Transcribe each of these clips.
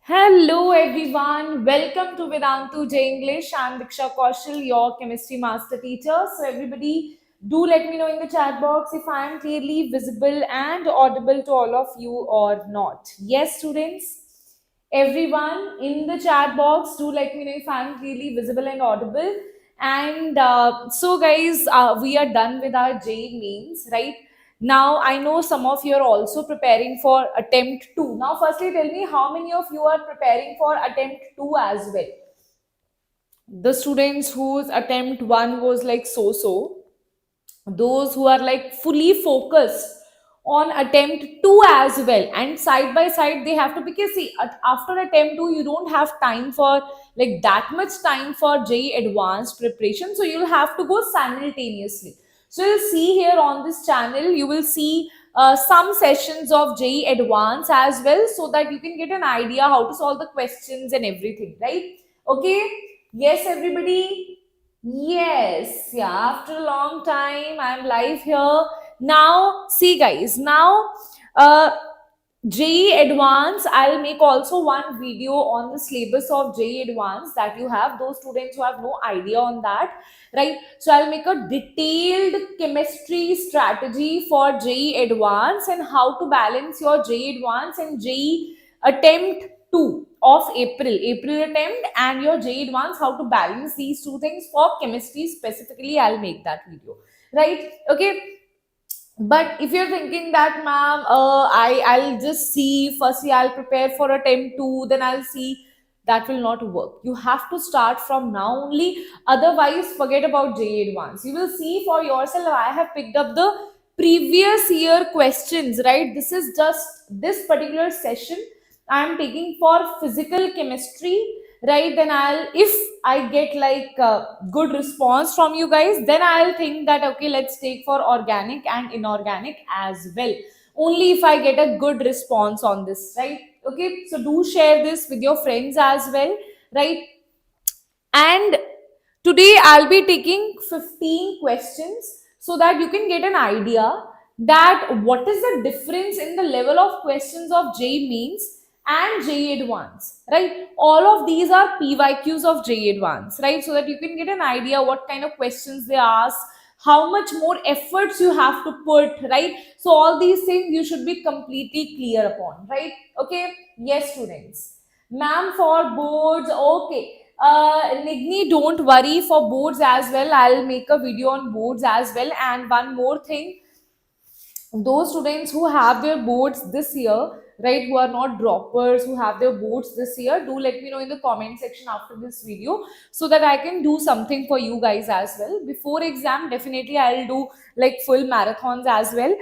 Hello everyone, welcome to Vedantu J English. I'm Diksha Kaushal, your chemistry master teacher. So everybody, do let me know in the chat box if I am clearly visible and audible to all of you or not. Yes, students, everyone in the chat box, do let me know if I am clearly visible and audible. And so guys, we are done with our JEE mains, right? Now, I know some of you are also preparing for attempt 2. Now, firstly, tell me how many of you are preparing for attempt 2 as well? The students whose attempt 1 was like so, those who are like fully focused on attempt 2 as well, and side by side they have to, because see, after attempt 2 you don't have time for like that much time for JEE advanced preparation, so you'll have to go simultaneously. So you'll see here on this channel, you will see some sessions of JEE advanced as well, so that you can get an idea how to solve the questions and everything, right? Okay, yes everybody. Yes, yeah, after a long time, I'm live here. Now, see, guys, now, JEE Advanced, I'll make also one video on the syllabus of JEE Advanced that you have, those students who have no idea on that, right? So, I'll make a detailed chemistry strategy for JEE Advanced and how to balance your JEE Advanced and JEE Attempt 2 of April attempt and your JEE Advanced, how to balance these two things for chemistry specifically. I'll make that video, right? Okay. But if you're thinking that, ma'am, I'll just see, firstly I'll prepare for attempt 2, then I'll see, that will not work. You have to start from now only. Otherwise, forget about JEE Advanced. You will see for yourself. I have picked up the previous year questions, right? This is just this particular session I'm taking for physical chemistry, right? Then if I get like a good response from you guys, then I'll think that okay, let's take for organic and inorganic as well. Only if I get a good response on this, right? Okay, so do share this with your friends as well, right? And today I'll be taking 15 questions so that you can get an idea that what is the difference in the level of questions of JEE Mains and JEE Advanced, right? All of these are PYQs of JEE Advanced, right? So that you can get an idea what kind of questions they ask, how much more efforts you have to put, right? So all these things you should be completely clear upon, right? Okay, yes students. Ma'am, for boards, okay. Nigni, don't worry for boards as well. I'll make a video on boards as well. And one more thing, those students who have their boards this year, right, who are not droppers, who have their boards this year, do let me know in the comment section after this video so that I can do something for you guys as well. Before exam, definitely I'll do like full marathons as well.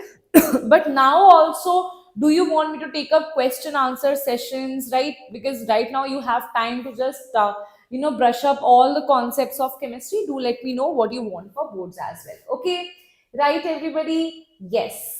But now also, do you want me to take up question answer sessions, right? Because right now you have time to just brush up all the concepts of chemistry. Do let me know what you want for boards as well. Okay, right everybody? Yes,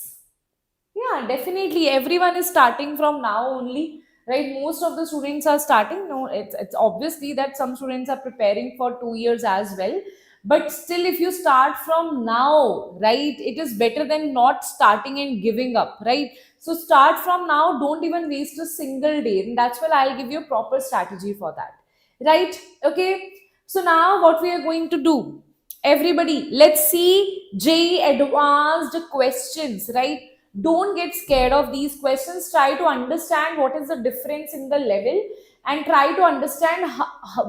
yeah, definitely everyone is starting from now only, right? Most of the students are starting. No, it's obviously that some students are preparing for 2 years as well, but still if you start from now, right, it is better than not starting and giving up, right? So start from now, don't even waste a single day, and that's why I'll give you a proper strategy for that, right? Okay, so now what we are going to do, everybody, let's see JEE Advanced questions, right? Don't get scared of these questions. Try to understand what is the difference in the level and try to understand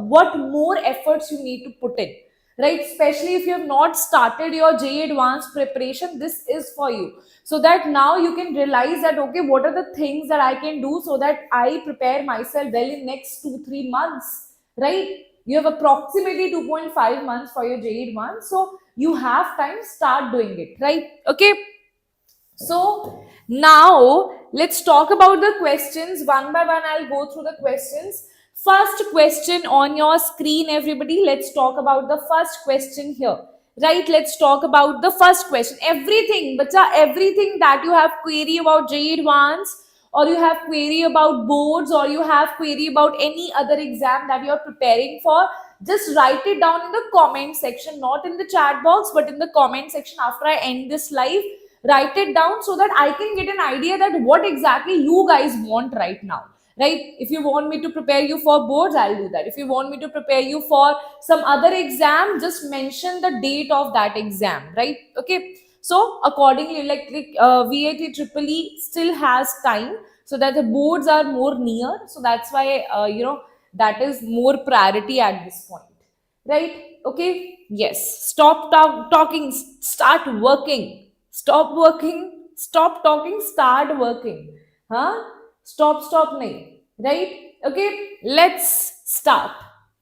what more efforts you need to put in, right? Especially if you have not started your JEE Advanced preparation, this is for you, so that now you can realize that okay, what are the things that I can do so that I prepare myself well in next 2-3 months, right? You have approximately 2.5 months for your JEE Advanced, so you have time, start doing it, right? Okay, so now let's talk about the questions one by one. I'll go through the questions. First question on your screen, everybody. Let's talk about the first question here. Right, let's talk about the first question. Everything, bacha, everything that you have query about JEE Advanced, or you have query about boards, or you have query about any other exam that you are preparing for, just write it down in the comment section, not in the chat box, but in the comment section after I end this live. Write it down so that I can get an idea that what exactly you guys want right now, right? If you want me to prepare you for boards, I'll do that. If you want me to prepare you for some other exam, just mention the date of that exam, right? Okay, so accordingly, VAT triple E still has time, so that the boards are more near, so that's why that is more priority at this point, right? Okay, yes, stop talking, start working. Stop working, stop talking, start working. Huh? Stop nahi, right? Okay, let's start.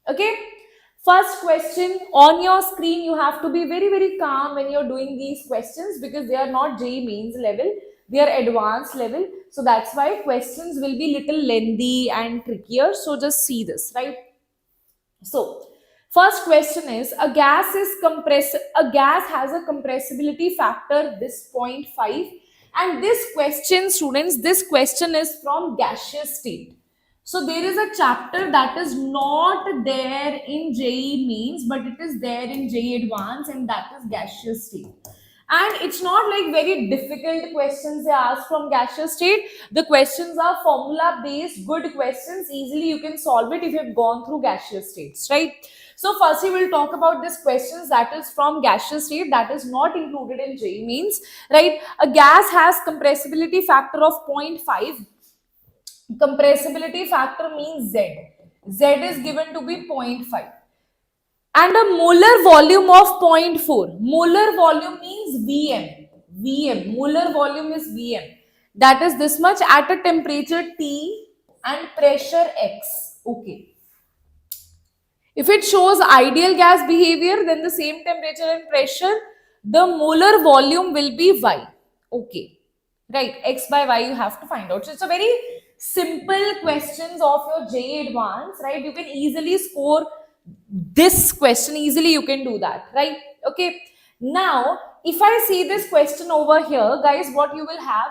Okay, first question on your screen. You have to be very calm when you're doing these questions, because they are not JEE mains level, they are advanced level, so that's why questions will be little lengthy and trickier. So just see this, right? So first question is, a gas has a compressibility factor this 0.5, and this question, students, this question is from gaseous state. So there is a chapter that is not there in JEE mains, but it is there in JEE Advanced, and that is gaseous state. And it's not like very difficult questions they ask from gaseous state. The questions are formula based, good questions. Easily you can solve it if you have gone through gaseous states, right? So first we will talk about this questions that is from gaseous state, that is not included in JEE mains, right? A gas has compressibility factor of 0.5. Compressibility factor means Z. Z is given to be 0.5. And a molar volume of 0.4. Molar volume means Vm. Vm. Molar volume is Vm. That is this much at a temperature T and pressure X. Okay. If it shows ideal gas behavior, then the same temperature and pressure, the molar volume will be Y. Okay. Right. X by Y you have to find out. So it's a very simple questions of your JEE Advanced, right? You can easily score this question, easily you can do that, right? Okay, now if I see this question over here, guys, what you will have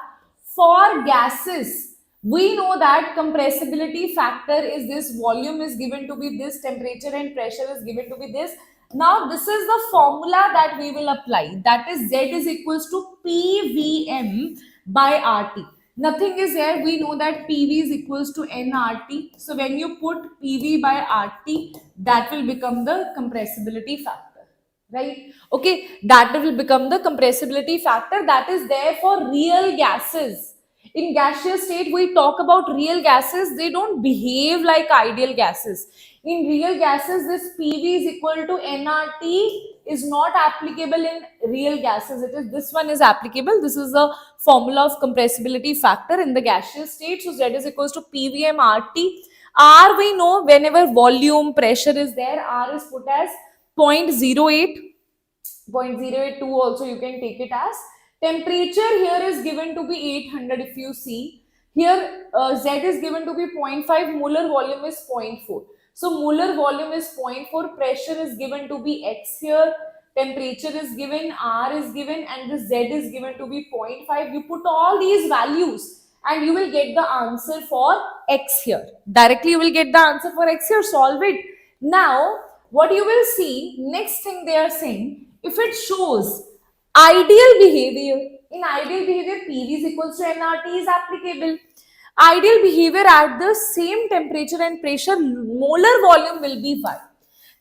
for gases, we know that compressibility factor is this, volume is given to be this, temperature and pressure is given to be this. Now this is the formula that we will apply, that is Z is equals to PVM by RT. Nothing is there. We know that PV is equals to nRT. So when you put PV by RT, that will become the compressibility factor, right? Okay, that will become the compressibility factor that is there for real gases. In gaseous state, we talk about real gases. They don't behave like ideal gases. In real gases, this PV is equal to nRT is not applicable in real gases. It is, this one is applicable. This is the formula of compressibility factor in the gaseous state. So Z is equals to PVM RT. R we know, whenever volume pressure is there, R is put as 0.08. 0.082 also you can take it as. Temperature here is given to be 800 if you see. Here Z is given to be 0.5, molar volume is 0.4. So molar volume is 0.4, pressure is given to be X here, temperature is given, R is given, and the Z is given to be 0.5. You put all these values and you will get the answer for X here. Directly you will get the answer for X here, solve it. Now what you will see, next thing they are saying, if it shows ideal behavior, in ideal behavior PV is equals to nRT is applicable. Ideal behavior at the same temperature and pressure, molar volume will be Y.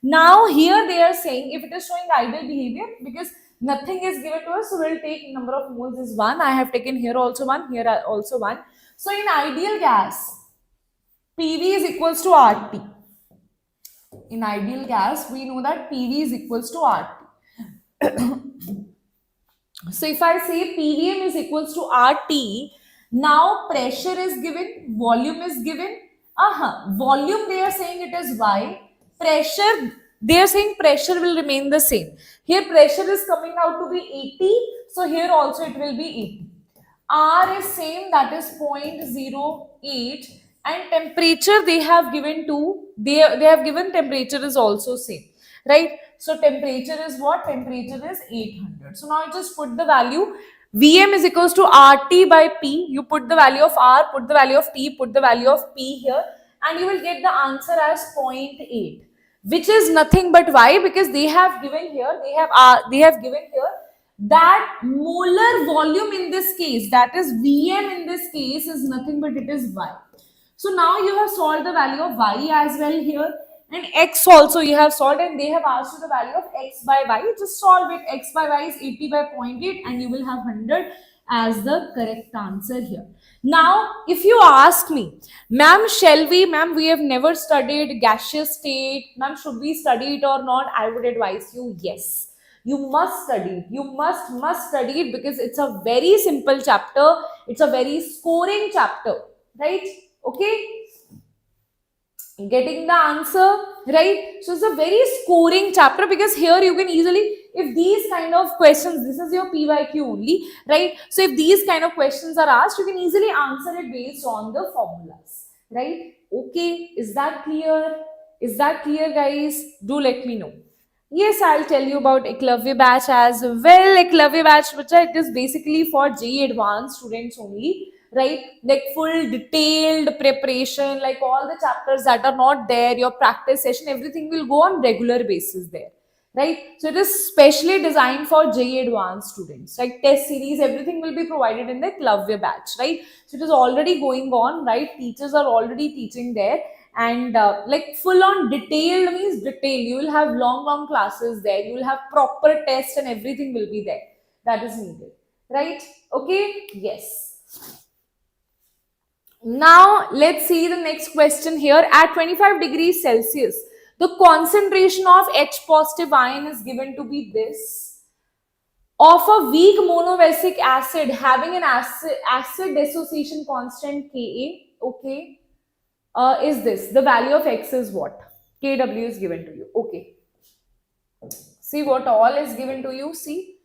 Now here they are saying, if it is showing ideal behavior, because nothing is given to us, so we'll take number of moles is 1. I have taken here also 1, here also 1. So in ideal gas, PV is equals to RT. In ideal gas, we know that PV is equals to RT. So if I say PVM is equals to RT, now pressure is given, volume is given. Volume they are saying it is Y. Pressure, they are saying pressure will remain the same. Here pressure is coming out to be 80. So here also it will be 80. R is same, that is 0.08. And temperature they have given to, they have given temperature is also same, right? So temperature is what? Temperature is 800. So now you just put the value. Vm is equals to RT by P. You put the value of R, put the value of T, put the value of P here, and you will get the answer as 0.8, which is nothing but Y, because they have given here, they have given here that molar volume in this case, that is Vm in this case, is nothing but it is Y. So now you have solved the value of y as well here, and x also you have solved, and they have asked you the value of x by y. Just solve it. X by y is 80 by 0.8 and you will have 100 as the correct answer here. Now, if you ask me, ma'am, shall we, ma'am, we have never studied gaseous state, ma'am, should we study it or not? I would advise you, yes. You must study it. You must study it because it's a very simple chapter. It's a very scoring chapter, right? Okay, getting the answer, right? So it's a very scoring chapter because here you can easily, if these kind of questions, this is your pyq only, right? So if these kind of questions are asked, you can easily answer it based on the formulas, right? Okay, is that clear? Is that clear, guys? Do let me know. Yes, I'll tell you about Eklavya batch as well. Eklavya batch, which it is basically for JEE Advanced students only, right? Like full detailed preparation, like all the chapters that are not there, your practice session, everything will go on regular basis there, right? So it is specially designed for JEE Advanced students, like test series, everything will be provided in the Eklavya batch, right? So it is already going on, right? Teachers are already teaching there, and like full on detailed means detail. You will have long classes there, you will have proper tests and everything will be there that is needed, right? Okay, yes. Now let's see the next question here. At 25 degrees Celsius, the concentration of H positive ion is given to be this. Of a weak monovacic acid having an acid dissociation constant Ka, okay, is this. The value of X is what? Kw is given to you. Okay. See what all is given to you. See.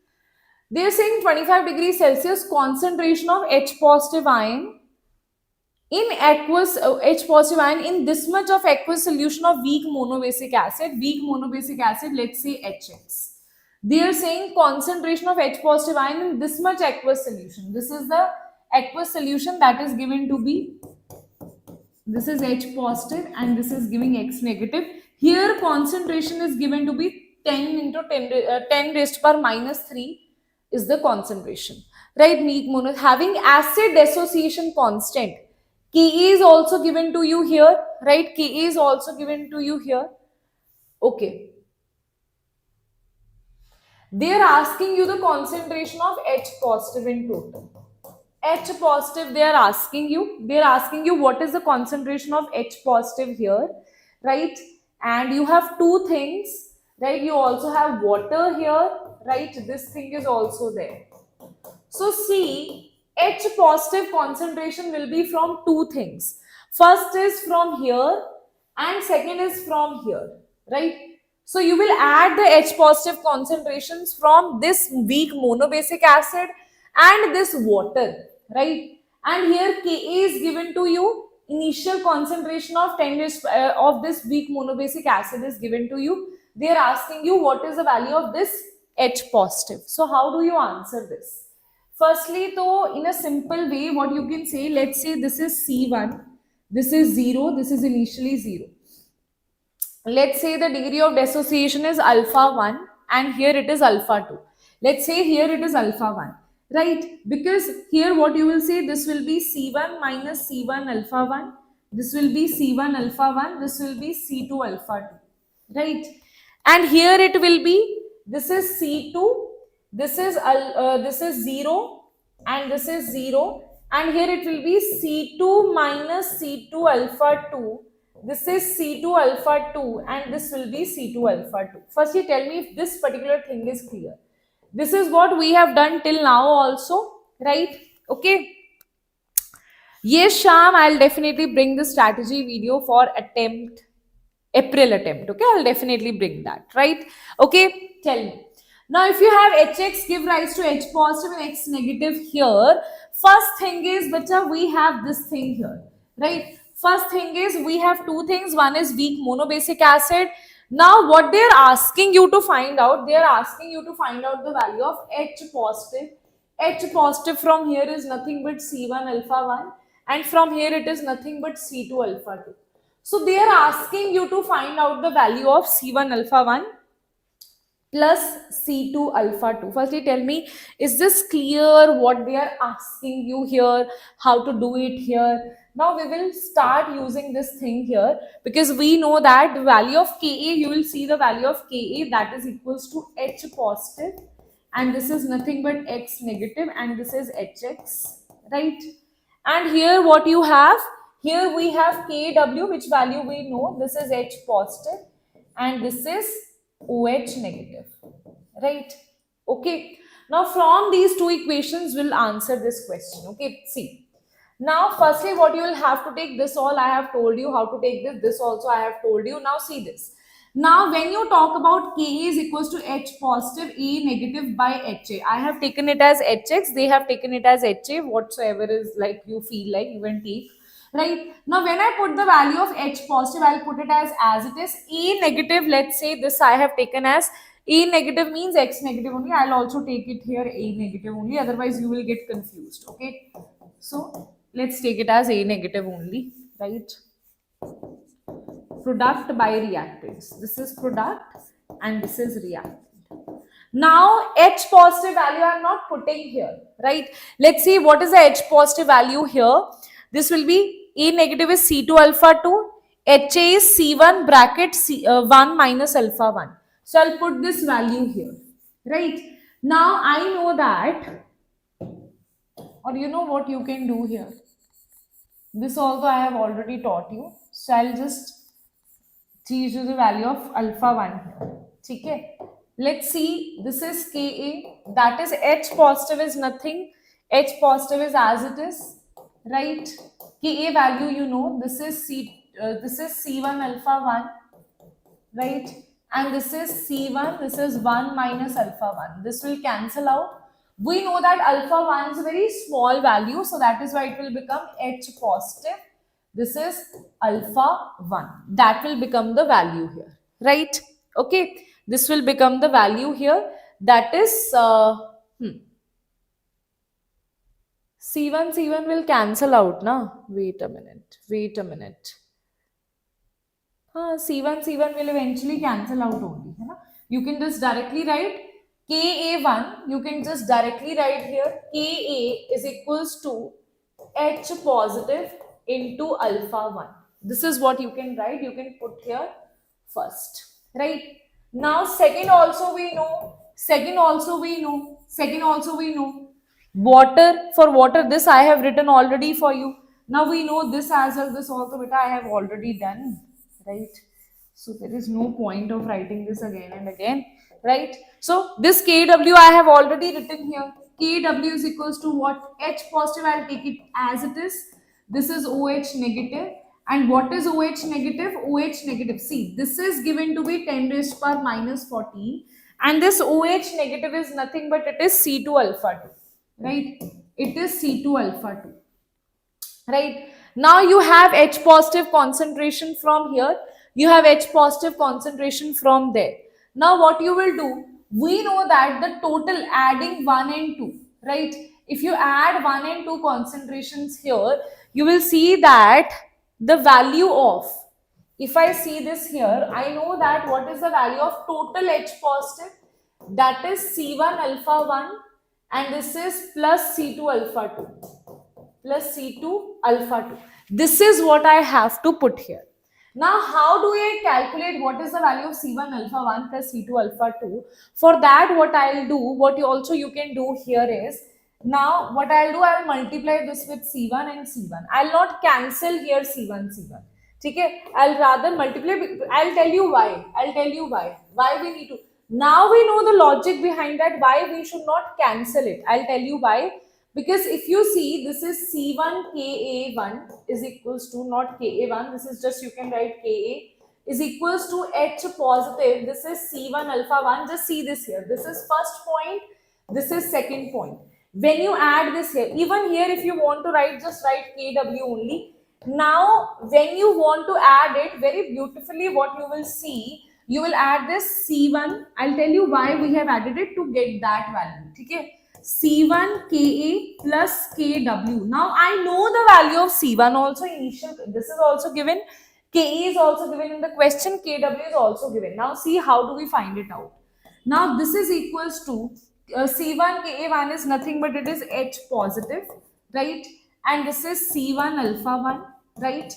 They are saying 25 degrees Celsius concentration of H positive ion in aqueous, H positive ion in this much of aqueous solution of weak monovacic acid. Weak monovacic acid, let's say HX. They are saying concentration of H positive ion in this much aqueous solution. This is the aqueous solution that is given to be, this is H positive and this is giving X negative. Here concentration is given to be 10 into 10 raised to power minus 3 is the concentration, right? Weak mono having acid dissociation constant. Ka is also given to you here, right? Ka is also given to you here. Okay. They are asking you the concentration of H positive in total. H positive, they are asking you what is the concentration of H positive here, right? And you have two things, right? You also have water here, right? This thing is also there. So see, H positive concentration will be from two things. First is from here and second is from here, right? So you will add the H positive concentrations from this weak monovacic acid and this water, right? And here Ka is given to you. Initial concentration of 10 of this weak monovacic acid is given to you. They are asking you what is the value of this H positive. So how do you answer this? Firstly, though, in a simple way, what you can say, let's say this is C1, this is 0, this is initially 0. Let's say the degree of dissociation is alpha 1 and here it is alpha 2. Let's say here it is alpha 1, right? Because here what you will say, this will be C1 minus C1 alpha 1, this will be C1 alpha 1, this will be C2 alpha 2, right? And here it will be, this is C2, this is 0 and this is 0, and here it will be C2 minus C2 alpha 2. This is C2 alpha 2 and this will be C2 alpha 2. First you tell me if this particular thing is clear. This is what we have done till now also, right? Okay. Yes, Sham, I'll definitely bring the strategy video for April attempt. Okay, I'll definitely bring that, right? Okay, tell me. Now, if you have HX give rise to H positive and X negative here, first thing is, bacha, we have this thing here, right? First thing is, we have two things. One is weak monobasic acid. Now, what they are asking you to find out, they are asking you to find out the value of H positive. H positive from here is nothing but C1 alpha 1 and from here it is nothing but C2 alpha 2. So, they are asking you to find out the value of C1 alpha 1 plus C2 alpha 2. Firstly, tell me, is this clear what they are asking you here? How to do it here? Now we will start using this thing here, because we know that the value of Ka, you will see the value of Ka, that is equals to H positive, and this is nothing but X negative, and this is Hx, right? And here what you have, here we have Kw, which value we know, this is H positive, and this is OH negative, right? Okay. Now from these two equations we'll answer this question. Okay, see. Now firstly what you will have to take, this all I have told you how to take this also I have told you. Now see this. Now when you talk about Ka is equals to H positive, A negative by Ha, I have taken it as Hx, they have taken it as Ha, whatsoever is like you feel like you can take. Right. Now when I put the value of H positive, I'll put it as it is. A negative, let's say this I have taken as A negative means X negative only. I'll also take it here A negative only, otherwise you will get confused. Okay. So let's take it as A negative only, right? Product by reactants. This is product and this is reactant. Now H positive value I am not putting here, right? Let's see what is the H positive value here. This will be A negative is C2 alpha 2, Ha is C1 bracket 1 minus alpha 1. So I'll put this value here, right? Now I know that, or you know what you can do here. This also I have already taught you. So I'll just teach you the value of alpha 1 here. Okay? Let's see, this is Ka, that is H positive is nothing. H positive is as it is, right? Ka value you know, this is C1 alpha 1, right? And this is C1, this is 1 minus alpha 1. This will cancel out. We know that alpha 1 is a very small value, so that is why it will become H positive. This is alpha 1. That will become the value here, right? Okay. This will become the value here. That is C1 will cancel out, na? Wait a minute. C1 will eventually cancel out only. Hai na? You can just directly write Ka1. You can just directly write here Ka is equals to H positive into alpha 1. This is what you can write. You can put here first, right? Now second also we know. Water, for water this I have written already for you. Now we know this as well. This also beta I have already done, right? So there is no point of writing this again and again, right? So this Kw I have already written here. Kw is equals to what? H positive, I'll take it as it is. This is OH negative. And what is OH negative? OH negative. See, this is given to be 10 raised power minus 14. And this OH negative is nothing but it is C2 alpha 2. Right? It is C2 alpha 2. Right? Now you have H positive concentration from here. You have H positive concentration from there. Now what you will do? We know that the total adding 1 and 2. Right? If you add 1 and 2 concentrations here, you will see that the value of, if I see this here, I know that what is the value of total H positive, that is C1 alpha 1 and this is plus C2 alpha 2 plus C2 alpha 2. This is what I have to put here. Now how do I calculate what is the value of C1 alpha 1 plus C2 alpha 2? For that what I will do, what you can do here is, now what I'll do, I'll multiply this with C1 and C1. I'll not cancel here C1. Okay? I'll rather multiply. I'll tell you why. Why we need to. Now we know the logic behind that, why we should not cancel it. I'll tell you why. Because if you see, this is C1 Ka1 is equals to, not Ka1, this is just, you can write Ka is equals to H positive. This is C1 alpha 1. Just see this here. This is first point. This is second point. When you add this here, even here if you want to write, just write Kw only. Now when you want to add it, very beautifully what you will see, you will add this C1. I'll tell you why we have added it, to get that value. Okay? C1 Ka plus Kw. Now I know the value of C1 also initial. This is also given. Ka is also given in the question. Kw is also given. Now see how do we find it out. Now this is equals to C1 Ka1 is nothing but it is H positive, right? And this is C1 alpha 1 right?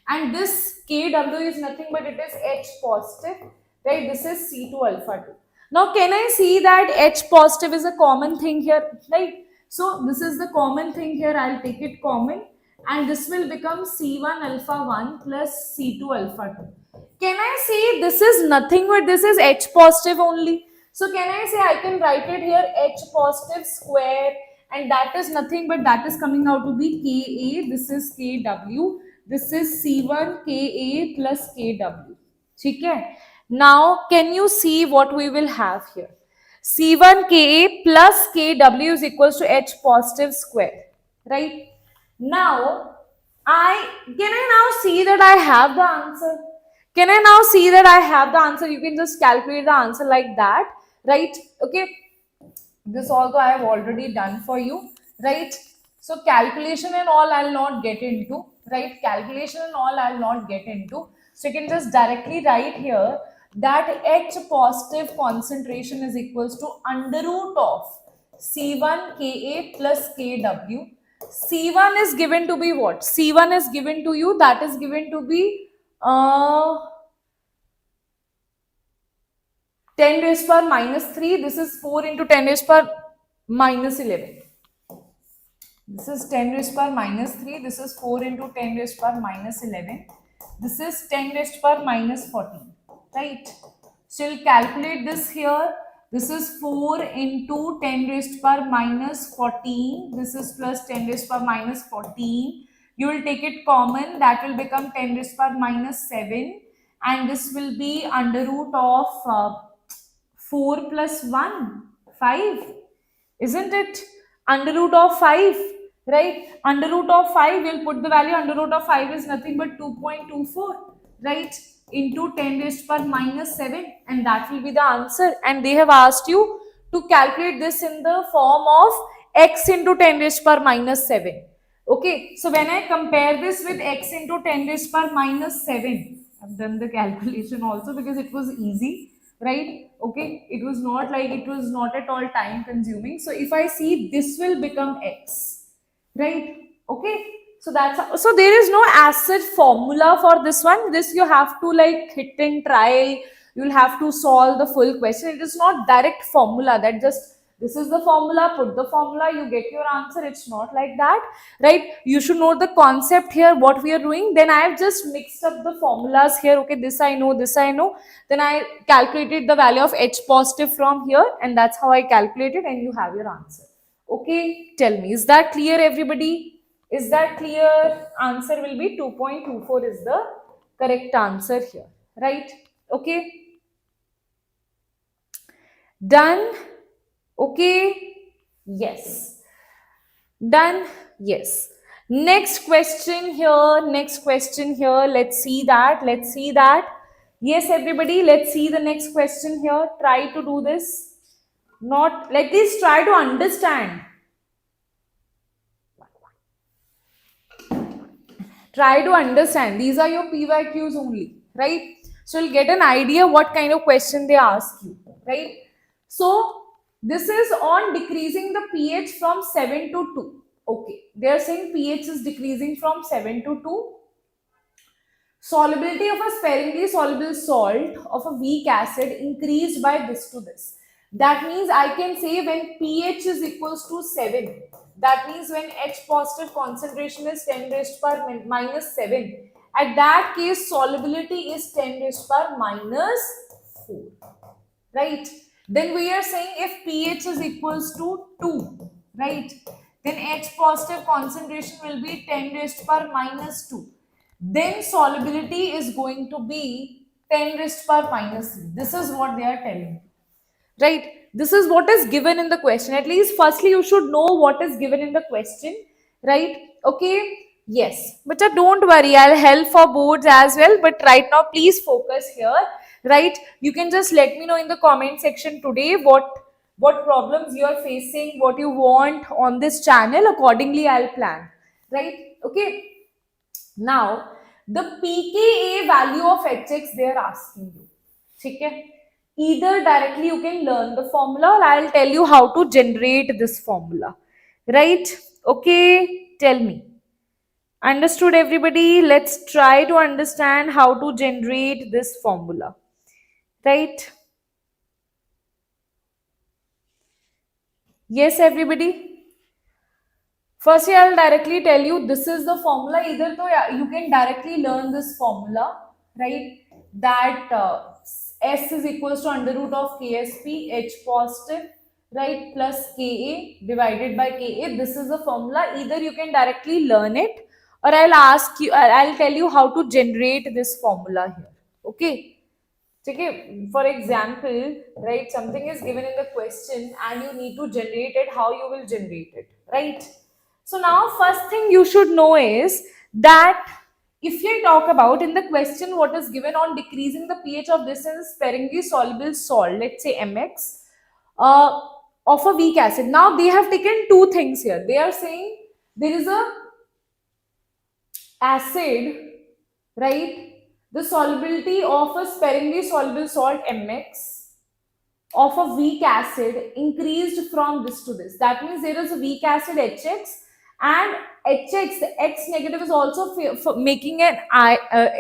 And this Kw is nothing but it is H positive, right? This is C2 alpha 2. Now, can I see that H positive is a common thing here, right? So, this is the common thing here. I'll take it common, and this will become C1 alpha 1 plus C2 alpha 2. Can I say this is nothing but this is H positive only? So, can I say I can write it here H positive square, and that is nothing but that is coming out to be Ka, this is Kw, this is C1 Ka plus Kw. ठीक है? Now, can you see what we will have here? C1 Ka plus Kw is equals to H positive square, right? Now, can I now see that I have the answer? Can I now see that I have the answer? You can just calculate the answer like that, right? Okay. This although I have already done for you, right? So calculation and all I'll not get into, right? Calculation and all I'll not get into. So you can just directly write here that H positive concentration is equals to under root of C1 Ka plus Kw. C1 is given to be what? C1 is given to you, that is given to be 10 raised power minus 3. This is 4 into 10 raised power minus 11. This is 10 raised power minus 3. This is 4 into 10 raised power minus 11. This is 10 raised power minus 14. Right? So you'll calculate this here. This is 4 into 10 raised power minus 14. This is plus 10 raised power minus 14. You will take it common. That will become 10 raised power minus 7. And this will be under root of 4 plus 1, 5. Isn't it? Under root of 5, right? Under root of 5, we'll put the value. Under root of 5 is nothing but 2.24, right? Into 10 raised power minus 7, and that will be the answer. And they have asked you to calculate this in the form of x into 10 raised power minus 7. Okay, so when I compare this with x into 10 raised power minus 7, I've done the calculation also because it was easy, right? Okay, it was not like it was not at all time consuming. So if I see this will become x, right? Okay, so that's how, so there is no as such formula for this one. This you have to like hit and try. You'll have to solve the full question. It is not direct formula that just this is the formula, put the formula, you get your answer. It's not like that, right? You should know the concept here, what we are doing. Then I have just mixed up the formulas here. Okay, this I know, this I know. Then I calculated the value of H positive from here, and that's how I calculated, and you have your answer. Okay, tell me, is that clear, everybody? Is that clear? Answer will be 2.24 is the correct answer here, right? Okay. Done? Okay. Yes. Done? Yes. Next question here. Next question here. Let's see that. Let's see that. Yes, everybody, let's see the next question here. Try to do this. Not, at least try to understand. Try to understand. These are your PYQs only, right? So you'll get an idea what kind of question they ask you, right? So this is on decreasing the pH from 7 to 2. Okay, they are saying pH is decreasing from 7 to 2. Solubility of a sparingly soluble salt of a weak acid increased by this to this. That means I can say when pH is equals to 7, that means when H positive concentration is 10 raised power minus 7, at that case solubility is 10 raised power minus 4, right? Then we are saying if pH is equals to 2, right, then H positive concentration will be 10 raised power minus 2. Then solubility is going to be 10 raised power minus 3. This is what they are telling you, right? This is what is given in the question. At least firstly you should know what is given in the question, right? Okay, yes, but don't worry, I'll help for boards as well, but right now please focus here, right? You can just let me know in the comment section today what problems you are facing, what you want on this channel. Accordingly I'll plan, right? Okay, now the pKa value of Hx they are asking you, okay? Either directly you can learn the formula or I'll tell you how to generate this formula, right? Okay, tell me. Understood, everybody? Let's try to understand how to generate this formula, right? Yes, everybody? Firstly, I'll directly tell you this is the formula. Either though yeah, you can directly learn this formula, right? That S is equals to under root of KSP, H positive, right? Plus Ka divided by Ka. This is the formula. Either you can directly learn it, or I'll tell you how to generate this formula here. Okay. Okay, for example, right, something is given in the question and you need to generate it, how you will generate it, right? So now first thing you should know is that if you talk about in the question what is given on decreasing the pH of this in sparingly soluble salt, let's say Mx, uh, of a weak acid. Now they have taken two things here. They are saying there is a acid, right? The solubility of a sparingly soluble salt Mx of a weak acid increased from this to this. That means there is a weak acid HX, and HX, the X negative, is also making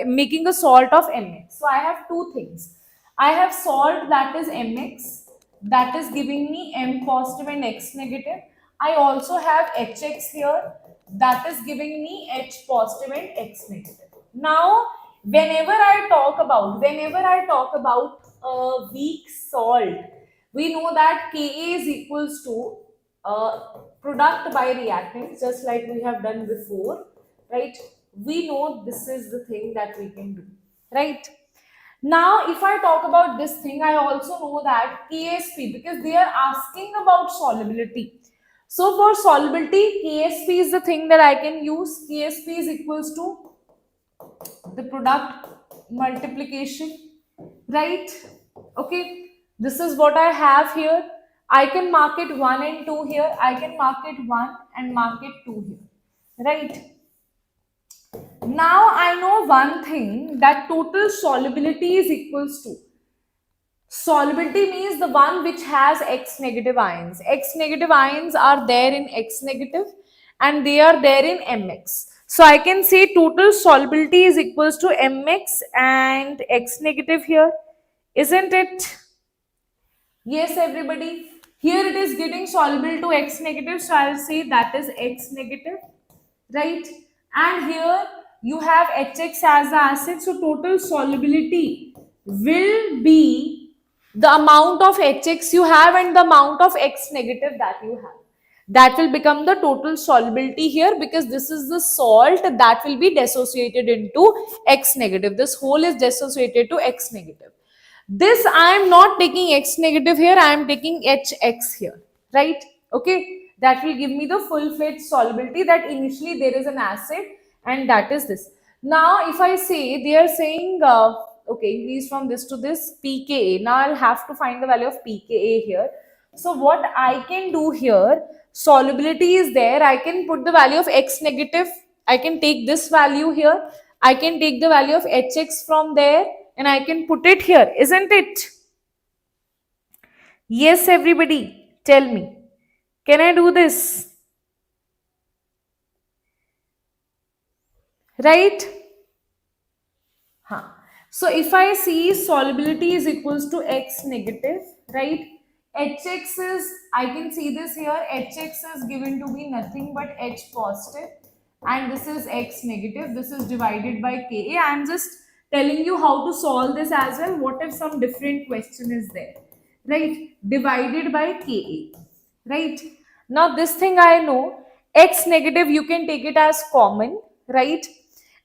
making a salt of Mx. So I have two things. I have salt that is Mx, that is giving me M positive and X negative. I also have HX here, that is giving me H positive and X negative. Now, whenever I talk about a weak salt, we know that Ka is equals to product by reactants, just like we have done before, right? We know this is the thing that we can do, right? Now, if I talk about this thing, I also know that KSP, because they are asking about solubility. So for solubility, KSP is the thing that I can use. KSP is equals to the product multiplication, right? Okay, this is what I have here. I can mark it 1 and 2 here, I can mark it 1 and mark it 2 here, right? Now I know one thing, that total solubility is equals to, solubility means the one which has X negative ions. X negative ions are there in X negative and they are there in Mx. So I can say total solubility is equals to Mx and X negative here, isn't it? Yes, everybody. Here it is getting soluble to X negative, so I'll say that is X negative, right? And here you have HX as the acid, so total solubility will be the amount of HX you have and the amount of X negative that you have. That will become the total solubility here, because this is the salt that will be dissociated into X negative. This whole is dissociated to X negative. This I am not taking X negative here, I am taking HX here, right? Okay, that will give me the full-fledged solubility, that initially there is an acid and that is this. Now, if I say, they are saying, okay, increase from this to this pKa. Now I'll have to find the value of pKa here. So what I can do here, solubility is there, I can put the value of X negative, I can take this value here, I can take the value of HX from there and I can put it here, isn't it? Yes, everybody, tell me. Can I do this? Right? Huh. So if I see solubility is equals to X negative, right? HX is, I can see this here, HX is given to be nothing but H positive and this is X negative. This is divided by Ka. I am just telling you how to solve this as well. What if some different question is there, right? Divided by Ka, right? Now this thing I know, X negative you can take it as common, right?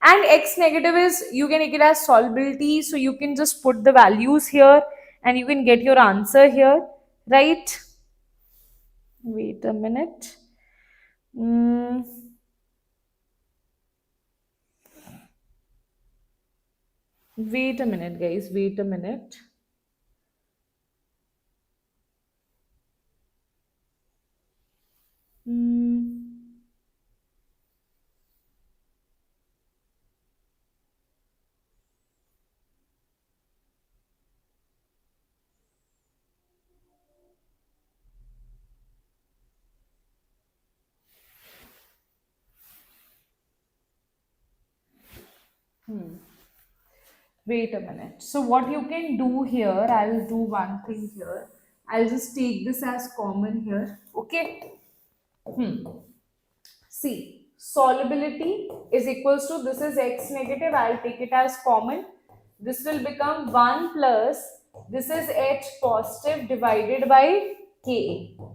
And X negative is, you can take it as solubility, so you can just put the values here and you can get your answer here, right? Wait a minute. Mm, wait a minute, guys, wait a minute. Mm, Wait a minute. So what you can do here, I'll do one thing here. I'll just take this as common here. Okay. See, solubility is equals to, this is x negative, I'll take it as common. This will become 1 plus, this is H positive divided by Ka.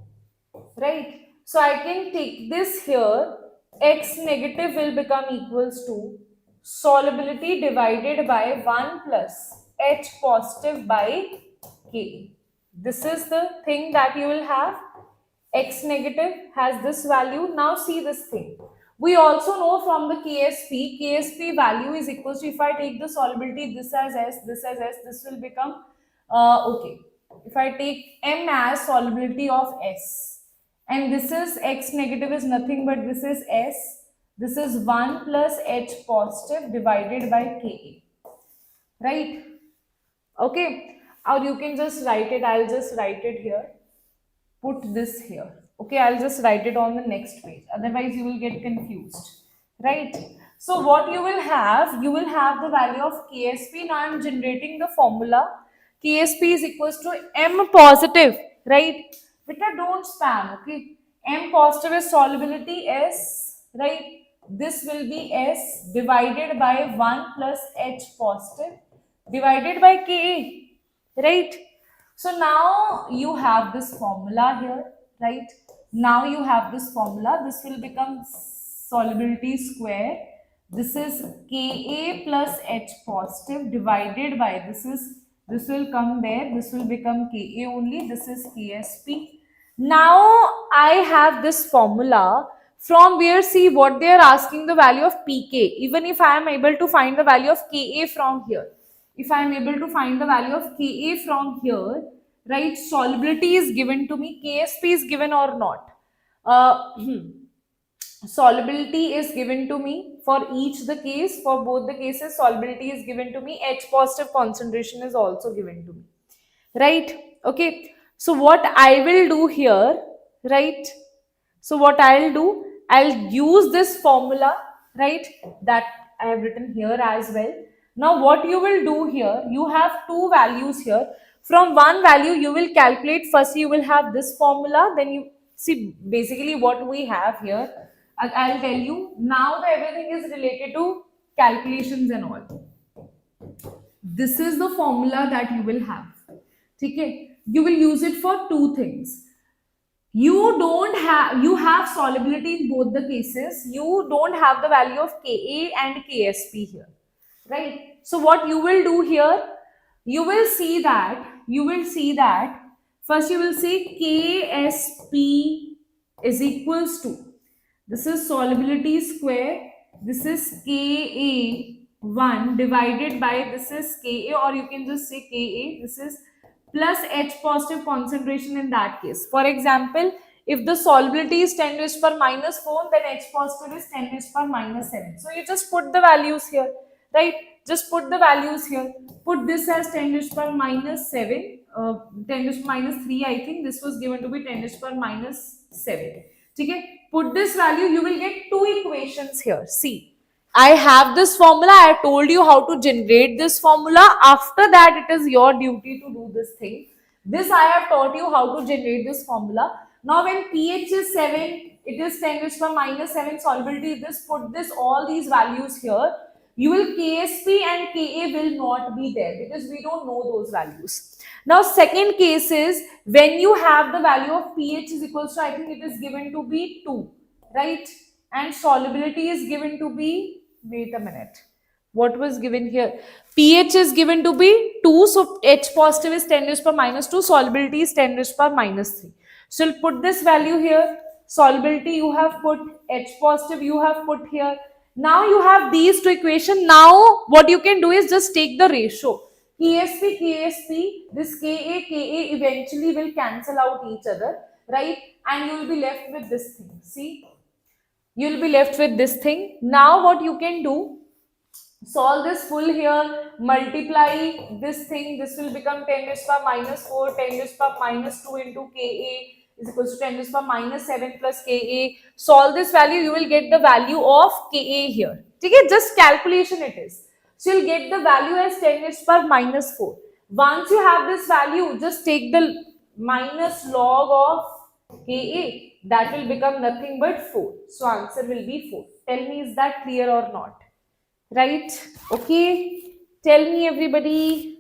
Right? So I can take this here, x negative will become equals to solubility divided by 1 plus H positive by Ka. This is the thing that you will have. X negative has this value. Now see this thing. We also know from the KSP value is equals to, if I take the solubility, this as S, this will become, okay. If I take M as solubility of S, and this is X negative is nothing but this is S, this is 1 plus H positive divided by Ka, right? Okay, or you can just write it, I'll just write it here, put this here. Okay, I'll just write it on the next page, otherwise you will get confused, right? So what you will have the value of KSP. Now I'm generating the formula. KSP is equals to M positive, right? But don't spam, okay? M positive is solubility S, right? This will be S divided by 1 plus H positive divided by Ka, right? So now you have this formula here, right? Now you have this formula. This will become solubility square. This is Ka plus H positive divided by, this will come there. This will become Ka only. This is KSP. Now I have this formula from where, see what they are asking, the value of Pk. Even if I am able to find the value of Ka from here, if I am able to find the value of Ka from here, right, solubility is given to me, KSP is given or not. Solubility is given to me for each the case, for both the cases, solubility is given to me, H positive concentration is also given to me, right? Okay, so what I will do here, right? So what I'll do, I'll use this formula, right, that I have written here as well. Now what you will do here, you have two values here. From one value you will calculate, first you will have this formula, then you see basically what we have here. I'll tell you, now the everything is related to calculations and all. This is the formula that you will have. Okay, you will use it for two things. You have solubility in both the cases. You don't have the value of Ka and KSP here, right? So what you will do here, you will see that first you will see KSP is equals to, this is solubility square, this is Ka1 divided by, this is Ka, or you can just say Ka, this is plus H positive concentration in that case. For example, if the solubility is 10 raised to minus 4, then H positive is 10 raised to minus 7. So you just put the values here, right? Just put the values here. Put this as 10 raised to minus 7, 10 raised to minus 3, I think this was given to be 10 raised to minus 7. Okay? Put this value, you will get two equations here. See, I have this formula. I told you how to generate this formula. After that, it is your duty to do this thing. This I have taught you how to generate this formula. Now, when pH is 7, it is 10 raised to minus 7 solubility. This, put this, all these values here. You will KSP and Ka will not be there because we don't know those values. Now, second case is when you have the value of pH is equals to, I think it is given to be 2, right? And solubility is given to be, wait a minute, what was given here? pH is given to be 2, so H positive is 10 raised to minus 2, solubility is 10 raised to minus 3. So you'll put this value here, solubility you have put, H positive you have put here. Now you have these two equations. Now what you can do is just take the ratio. KSP, this Ka eventually will cancel out each other, right? And you will be left with this thing. See? You will be left with this thing. Now what you can do, solve this full here, multiply this thing, this will become 10 raised to minus 4, 10 raised to minus 2 into Ka is equals to 10 raised to minus 7 plus Ka. Solve this value, you will get the value of Ka here. Okay, just calculation it is. So you'll get the value as 10 raised to power minus 4. Once you have this value, just take the minus log of Ka. That will become nothing but 4. So answer will be 4. Tell me, is that clear or not? Right? Okay. Tell me, everybody.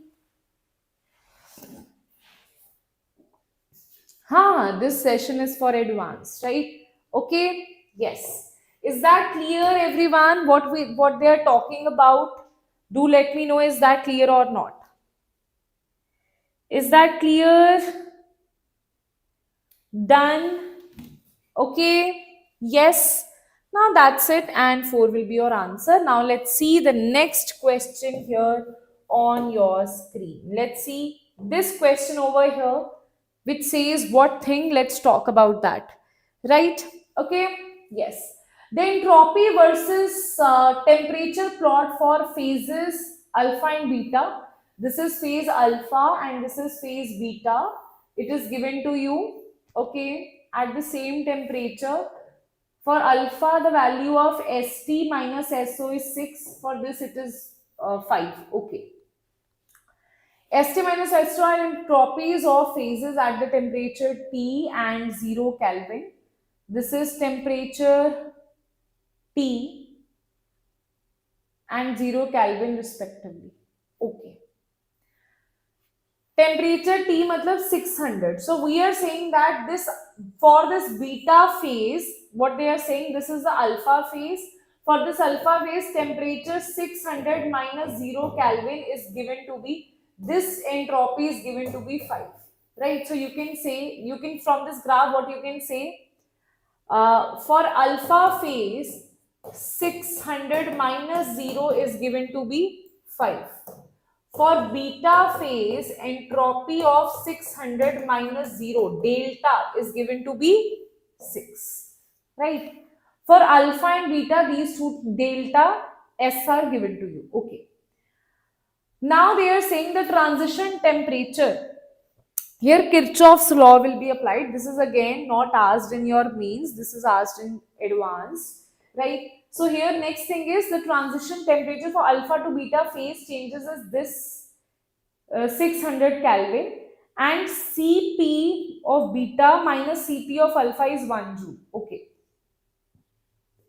This session is for advanced, right? Okay. Yes. Is that clear, everyone? What they are talking about? Do let me know, is that clear or not? Is that clear? Done? Okay. Yes. Now that's it, and 4 will be your answer. Now let's see the next question here on your screen. Let's see this question over here, which says what thing. Let's talk about that. Right? Okay. Yes. The entropy versus temperature plot for phases alpha and beta. This is phase alpha and this is phase beta. It is given to you, okay, at the same temperature. For alpha, the value of St minus SO is 6. For this, it is 5. Okay. St minus SO are entropies of phases at the temperature T and 0 Kelvin. This is temperature T and 0 Kelvin respectively. Okay. Temperature T matlab 600. So we are saying that this, for this beta phase, what they are saying, this is the alpha phase. For this alpha phase, temperature 600 minus 0 Kelvin is given to be, this entropy is given to be 5. Right? So you can say, from this graph, what you can say, for alpha phase, 600 minus 0 is given to be 5. For beta phase, entropy of 600 minus 0, delta, is given to be 6. Right? For alpha and beta, these two delta S are given to you. Okay. Now they are saying the transition temperature. Here Kirchhoff's law will be applied. This is again not asked in your mains. This is asked in advanced. Right? So here next thing is the transition temperature for alpha to beta phase changes as this 600 Kelvin, and Cp of beta minus Cp of alpha is 1 joule. Okay.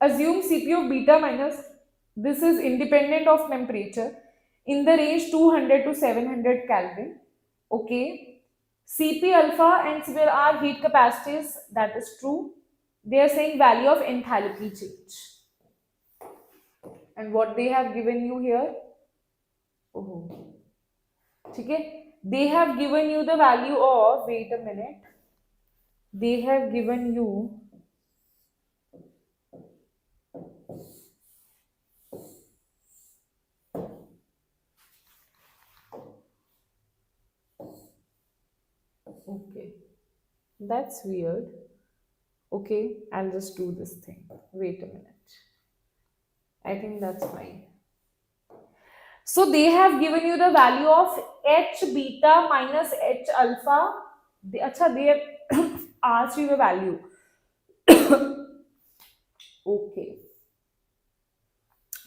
Assume Cp of beta minus, this is independent of temperature, in the range 200 to 700 Kelvin. Okay. Cp alpha and Cp are heat capacities, that is true. They are saying value of enthalpy change. And what they have given you here? Oh. Okay. They have given you the value of, wait a minute. They have given you okay, that's weird. Okay, I'll just do this thing. Wait a minute. I think that's fine. So they have given you the value of H beta minus H alpha. They have asked you the value. Okay.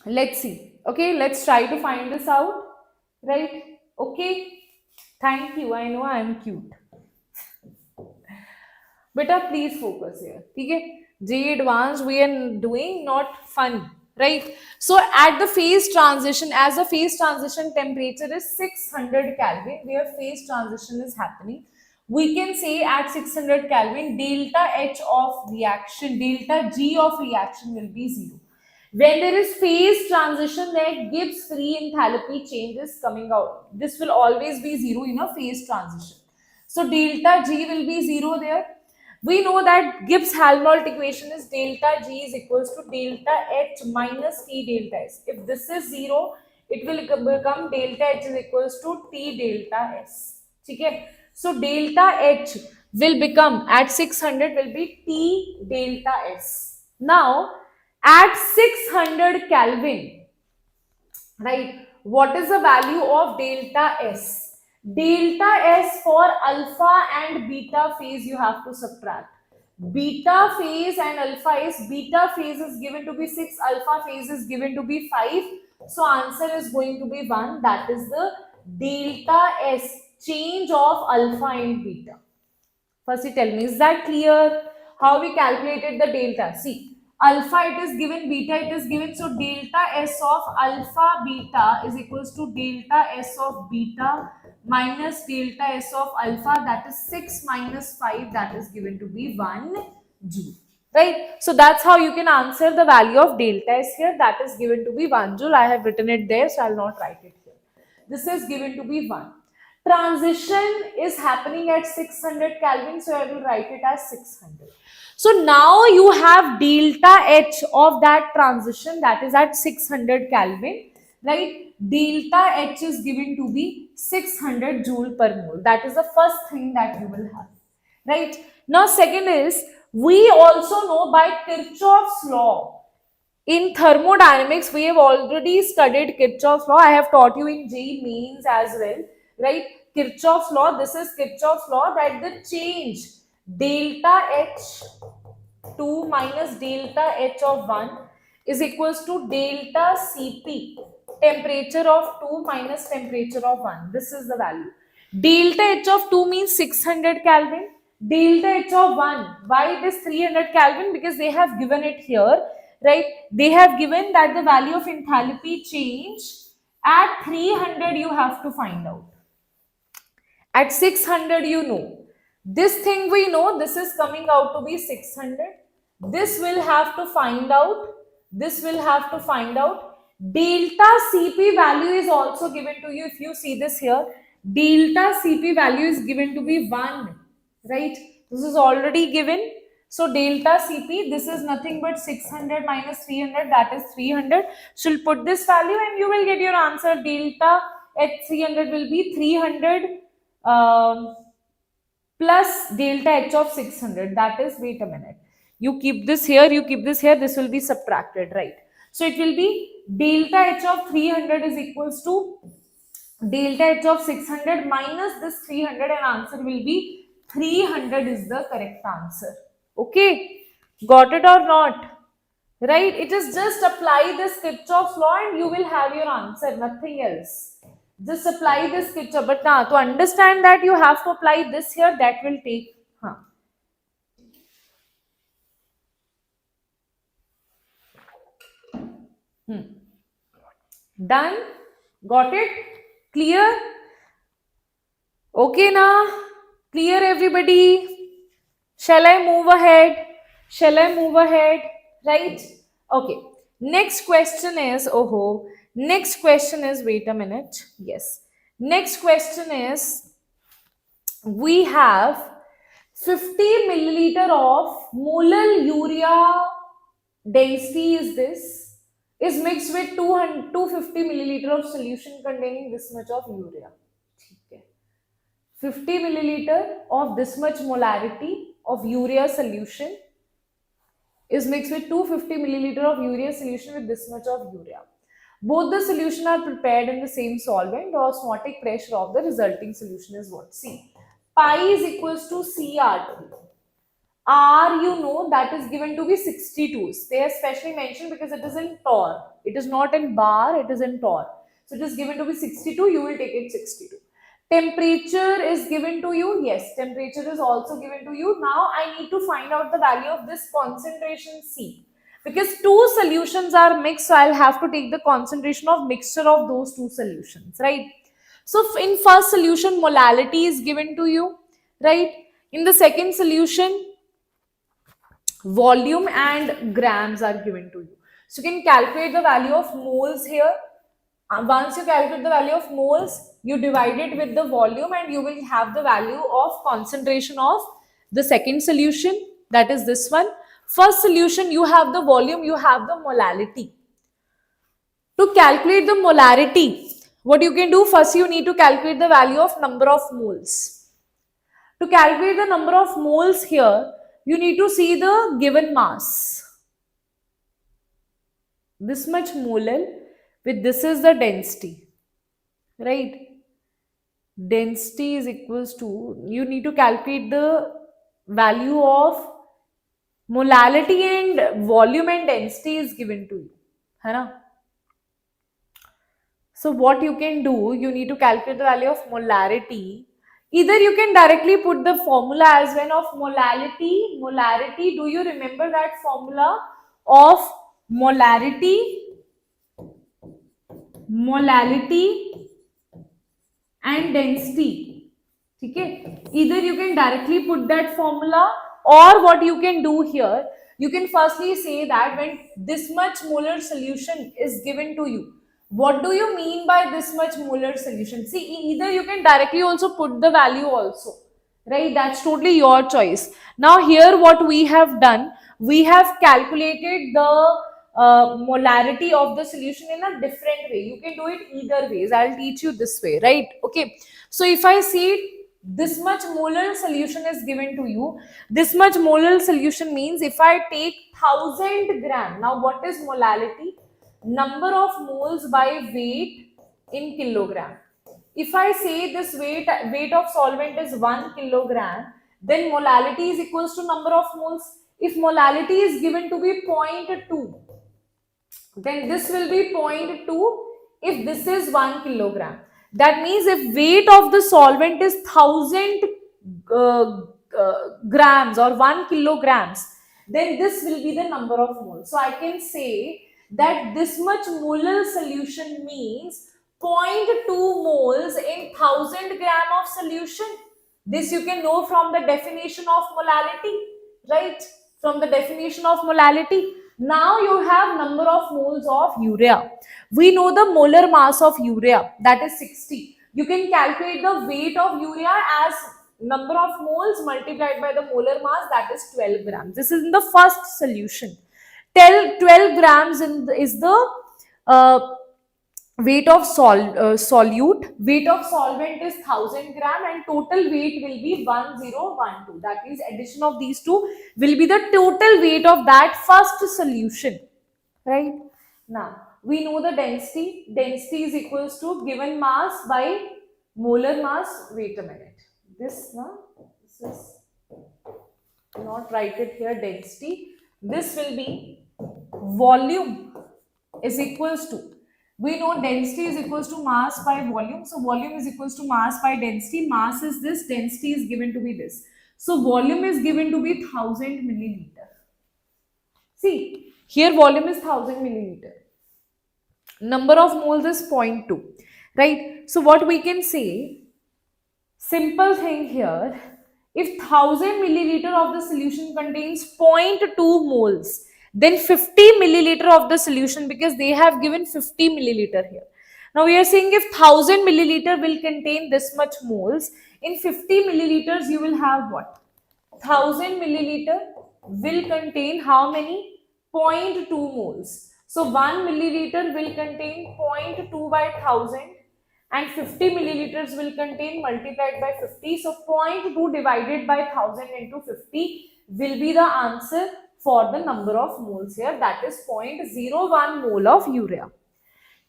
Let's see. Okay, let's try to find this out. Right? Okay. Thank you. I know I am cute. Beta, please focus here. Okay? JEE Advanced we are doing, not fun. Right? So at the phase transition, as the phase transition temperature is 600 Kelvin, where phase transition is happening, we can say at 600 Kelvin, delta H of reaction, delta G of reaction will be 0. When there is phase transition, that Gibbs free enthalpy change is coming out. This will always be 0 in a phase transition. So delta G will be 0 there. We know that Gibbs-Helmholtz equation is delta G is equals to delta H minus T delta S. If this is 0, it will become delta H is equals to T delta S. Okay? So delta H will become at 600 will be T delta S. Now at 600 Kelvin, right, what is the value of delta S? Delta S for alpha and beta phase you have to subtract. Beta phase and alpha is, beta phase is given to be 6, alpha phase is given to be 5. So answer is going to be 1. That is the delta S, change of alpha and beta. First you tell me, is that clear? How we calculated the delta? See, alpha it is given, beta it is given. So delta S of alpha beta is equals to delta S of beta minus delta S of alpha, that is 6 minus 5, that is given to be 1 joule. Right? So that's how you can answer the value of delta S here. That is given to be 1 joule. I have written it there, so I will not write it here. This is given to be 1. Transition is happening at 600 Kelvin, so I will write it as 600. So now you have delta H of that transition, that is at 600 Kelvin, right? Delta H is given to be 600 joule per mole. That is the first thing that you will have, right? Now second is, we also know by Kirchhoff's law. In thermodynamics, we have already studied Kirchhoff's law. I have taught you in JEE Mains as well, right? Kirchhoff's law, this is Kirchhoff's law that the change delta H2 minus delta H of 1 is equals to delta Cp, temperature of 2 minus temperature of 1. This is the value. Delta H of 2 means 600 Kelvin. Delta H of 1, why it is 300 Kelvin? Because they have given it here, right? They have given that the value of enthalpy change at 300 you have to find out. At 600 you know. This thing we know, this is coming out to be 600. This will have to find out. This will have to find out. Delta Cp value is also given to you. If you see this here, delta Cp value is given to be 1, right? This is already given. So delta Cp, this is nothing but 600 minus 300, that is 300. So you'll put this value and you will get your answer. Delta at 300 will be 300 plus delta H of 600, that is, wait a minute, you keep this here, you keep this here, this will be subtracted, right? So it will be delta H of 300 is equals to delta H of 600 minus this 300, and answer will be 300 is the correct answer. Okay, got it or not? Right? It is just apply this Kirchhoff's law and you will have your answer, nothing else. Just apply this Kirchhoff. But now to understand that you have to apply this here, that will take. Done? Got it? Clear? Okay now? Clear everybody? Shall I move ahead? Shall I move ahead? Right? Okay. Next question is, next question is, wait a minute. Yes. Next question is, we have 50 milliliter of molar urea density is this, is mixed with 250 milliliter of solution containing this much of urea. 50 milliliter of this much molarity of urea solution is mixed with 250 milliliter of urea solution with this much of urea. Both the solution are prepared in the same solvent. The osmotic pressure of the resulting solution is what? See, pi is equals to CR2. R, you know, that is given to be 62. They are specially mentioned because it is in torr. It is not in bar, it is in torr. So it is given to be 62, you will take it 62. Temperature is given to you. Yes, temperature is also given to you. Now I need to find out the value of this concentration C. Because two solutions are mixed, so I'll have to take the concentration of mixture of those two solutions, right? So in first solution, molality is given to you, right? In the second solution, volume and grams are given to you. So you can calculate the value of moles here. Once you calculate the value of moles, you divide it with the volume and you will have the value of concentration of the second solution, that is this one. First solution, you have the volume, you have the molality. To calculate the molarity, what you can do, first you need to calculate the value of number of moles. To calculate the number of moles here, you need to see the given mass. This much molar with this is the density, right? Density is equals to, you need to calculate the value of molality, and volume and density is given to you, है ना? So what you can do, you need to calculate the value of molarity. Either you can directly put the formula as well of molarity. Molarity, do you remember that formula of molarity? Molality and density. Okay? Either you can directly put that formula, or what you can do here, you can firstly say that when this much molar solution is given to you, what do you mean by this much molar solution? See, either you can directly also put the value also, right? That's totally your choice. Now here what we have done, we have calculated the molarity of the solution in a different way. You can do it either ways. I'll teach you this way, right? Okay. So if I see this much molar solution is given to you, this much molar solution means if I take 1000 gram. Now what is molality? Number of moles by weight in kilogram. If I say this weight of solvent is 1 kilogram, then molality is equals to number of moles. If molality is given to be 0.2, then this will be 0.2 if this is 1 kilogram. That means if weight of the solvent is 1000 uh, grams or 1 kilograms, then this will be the number of moles. So I can say that this much molar solution means 0.2 moles in 1000 gram of solution. This you can know from the definition of molality, right? From the definition of molality. Now you have number of moles of urea. We know the molar mass of urea, that is 60. You can calculate the weight of urea as number of moles multiplied by the molar mass, that is 12 grams. This is in the first solution. 12 grams is the weight of solute. Weight of solvent is 1000 gram and total weight will be 1012. That means addition of these two will be the total weight of that first solution, right? Now we know the density. Density is equals to given mass by molar mass. Wait a minute. This is not write it here. Density. This will be volume is equals to, we know density is equals to mass by volume. So volume is equals to mass by density. Mass is this, density is given to be this. So volume is given to be 1000 milliliter. See, here volume is 1000 milliliter. Number of moles is 0.2, right? So what we can say, simple thing here, if 1000 milliliter of the solution contains 0.2 moles, then 50 milliliter of the solution, because they have given 50 milliliter here. Now we are saying if 1000 milliliter will contain this much moles, in 50 milliliters you will have what? 1000 milliliter will contain how many? 0.2 moles. So 1 milliliter will contain 0.2 by 1000 and 50 milliliters will contain multiplied by 50. So 0.2 divided by 1000 into 50 will be the answer for the number of moles here, that is 0.01 mole of urea.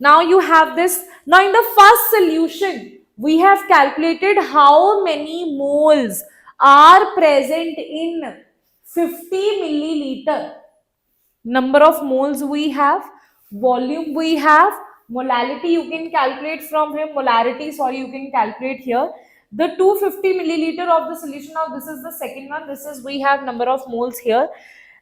Now you have this. Now in the first solution, we have calculated how many moles are present in 50 milliliter. Number of moles we have, volume we have, molality you can calculate from here, molarity, sorry, you can calculate here. The 250 milliliter of the solution, now this is the second one, this is we have number of moles here.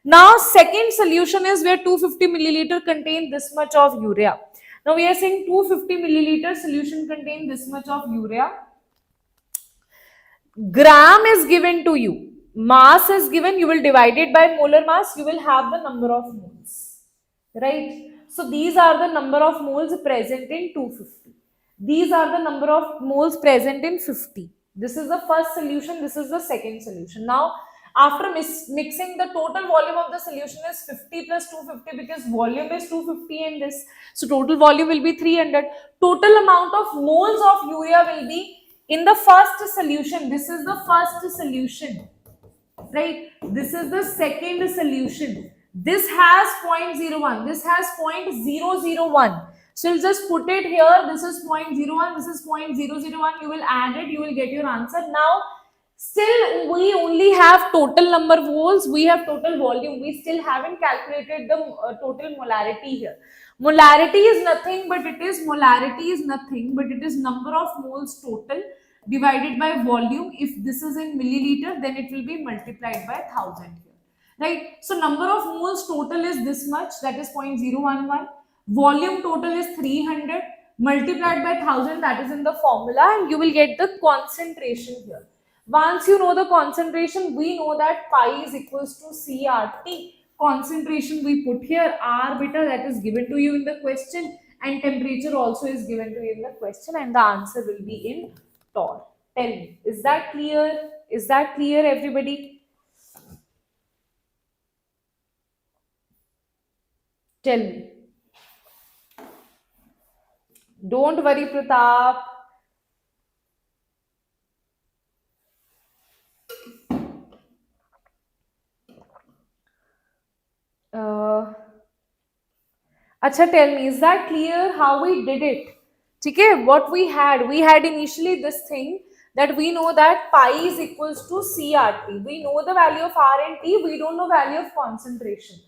Now second solution is where 250 milliliter contain this much of urea. Now we are saying 250 milliliter solution contain this much of urea. Gram is given to you. Mass is given, you will divide it by molar mass, you will have the number of moles, right? So these are the number of moles present in 250. These are the number of moles present in 50. This is the first solution, this is the second solution. Now after mixing, the total volume of the solution is 50 plus 250, because volume is 250 in this. So total volume will be 300. Total amount of moles of urea will be in the first solution. This is the first solution, right? This is the second solution. This has 0.01, this has 0.001. So you'll just put it here. This is 0.01, this is 0.001. You will add it, you will get your answer. Now still we only have total number of moles, we have total volume, we still haven't calculated the total molarity here. Molarity is nothing but it is number of moles total divided by volume. If this is in milliliter, then it will be multiplied by 1000 here, right? So number of moles total is this much, that is 0.011. Volume total is 300 multiplied by 1000, that is in the formula, and you will get the concentration here. Once you know the concentration, we know that pi is equals to CRT. Concentration we put here, R beta, that is given to you in the question, and temperature also is given to you in the question, and the answer will be in torr. Tell me, is that clear? Is that clear, everybody? Tell me. Don't worry, Pratap. Acha, tell me, is that clear how we did it? Okay, what we had initially this thing that we know that pi is equals to CRT. We know the value of R and T, we don't know value of concentration.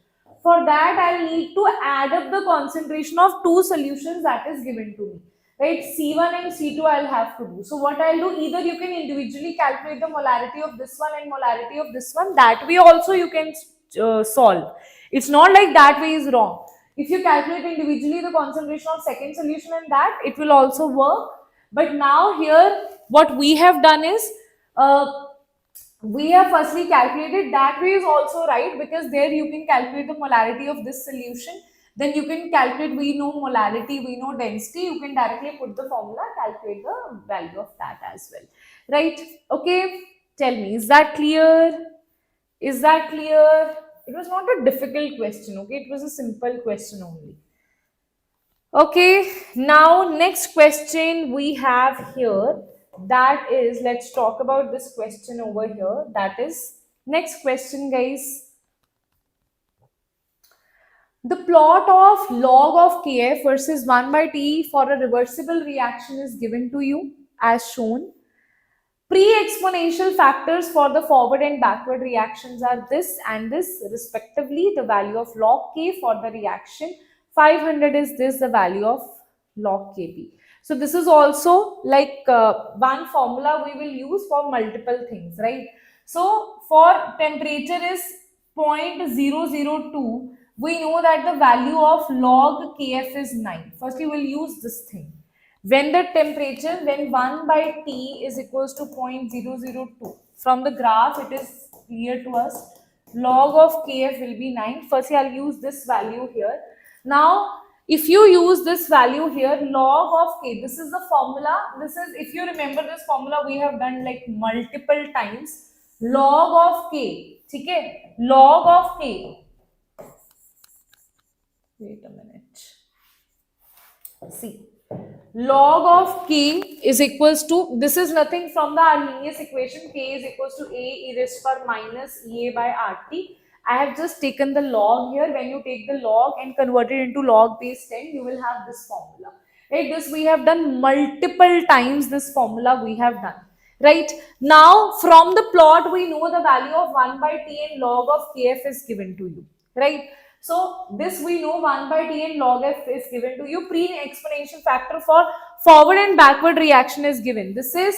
For that, I'll need to add up the concentration of two solutions that is given to me. Right, C1 and C2 I'll have to do. So what I'll do, either you can individually calculate the molarity of this one and molarity of this one. That way also you can solve. It's not like that way is wrong. If you calculate individually the concentration of second solution and that, it will also work. But now here, what we have done is, we have firstly calculated, that way is also right, because there you can calculate the molarity of this solution. Then you can calculate, we know molarity, we know density, you can directly put the formula, calculate the value of that as well. Right? Okay, tell me, is that clear? Is that clear? It was not a difficult question, okay? It was a simple question only. Okay, now next question we have here, that is, let's talk about this question over here. That is, next question, guys. The plot of log of Kf versus 1 by T for a reversible reaction is given to you as shown. Pre-exponential factors for the forward and backward reactions are this and this respectively. The value of log K for the reaction 500 is this, the value of log Kp. So this is also like one formula we will use for multiple things, right? So for temperature is 0.002, we know that the value of log Kf is 9. First you will use this thing. When the temperature, when 1 by T is equals to 0.002, from the graph it is clear to us, log of Kf will be 9. First I'll use this value here. Now, if you use this value here, log of K, this is the formula. This is, if you remember this formula, we have done like multiple times. Log of K, okay? Log of K. Wait a minute. See. Log of K is equals to, this is nothing from the Arrhenius equation, K is equals to A e raised to minus EA by RT. I have just taken the log here. When you take the log and convert it into log base 10, you will have this formula. Right? This we have done multiple times, this formula we have done. Right? Now, from the plot, we know the value of 1 by T and log of Kf is given to you. Right? So this we know 1 by T and log F is given to you. Pre-exponential factor for forward and backward reaction is given. This is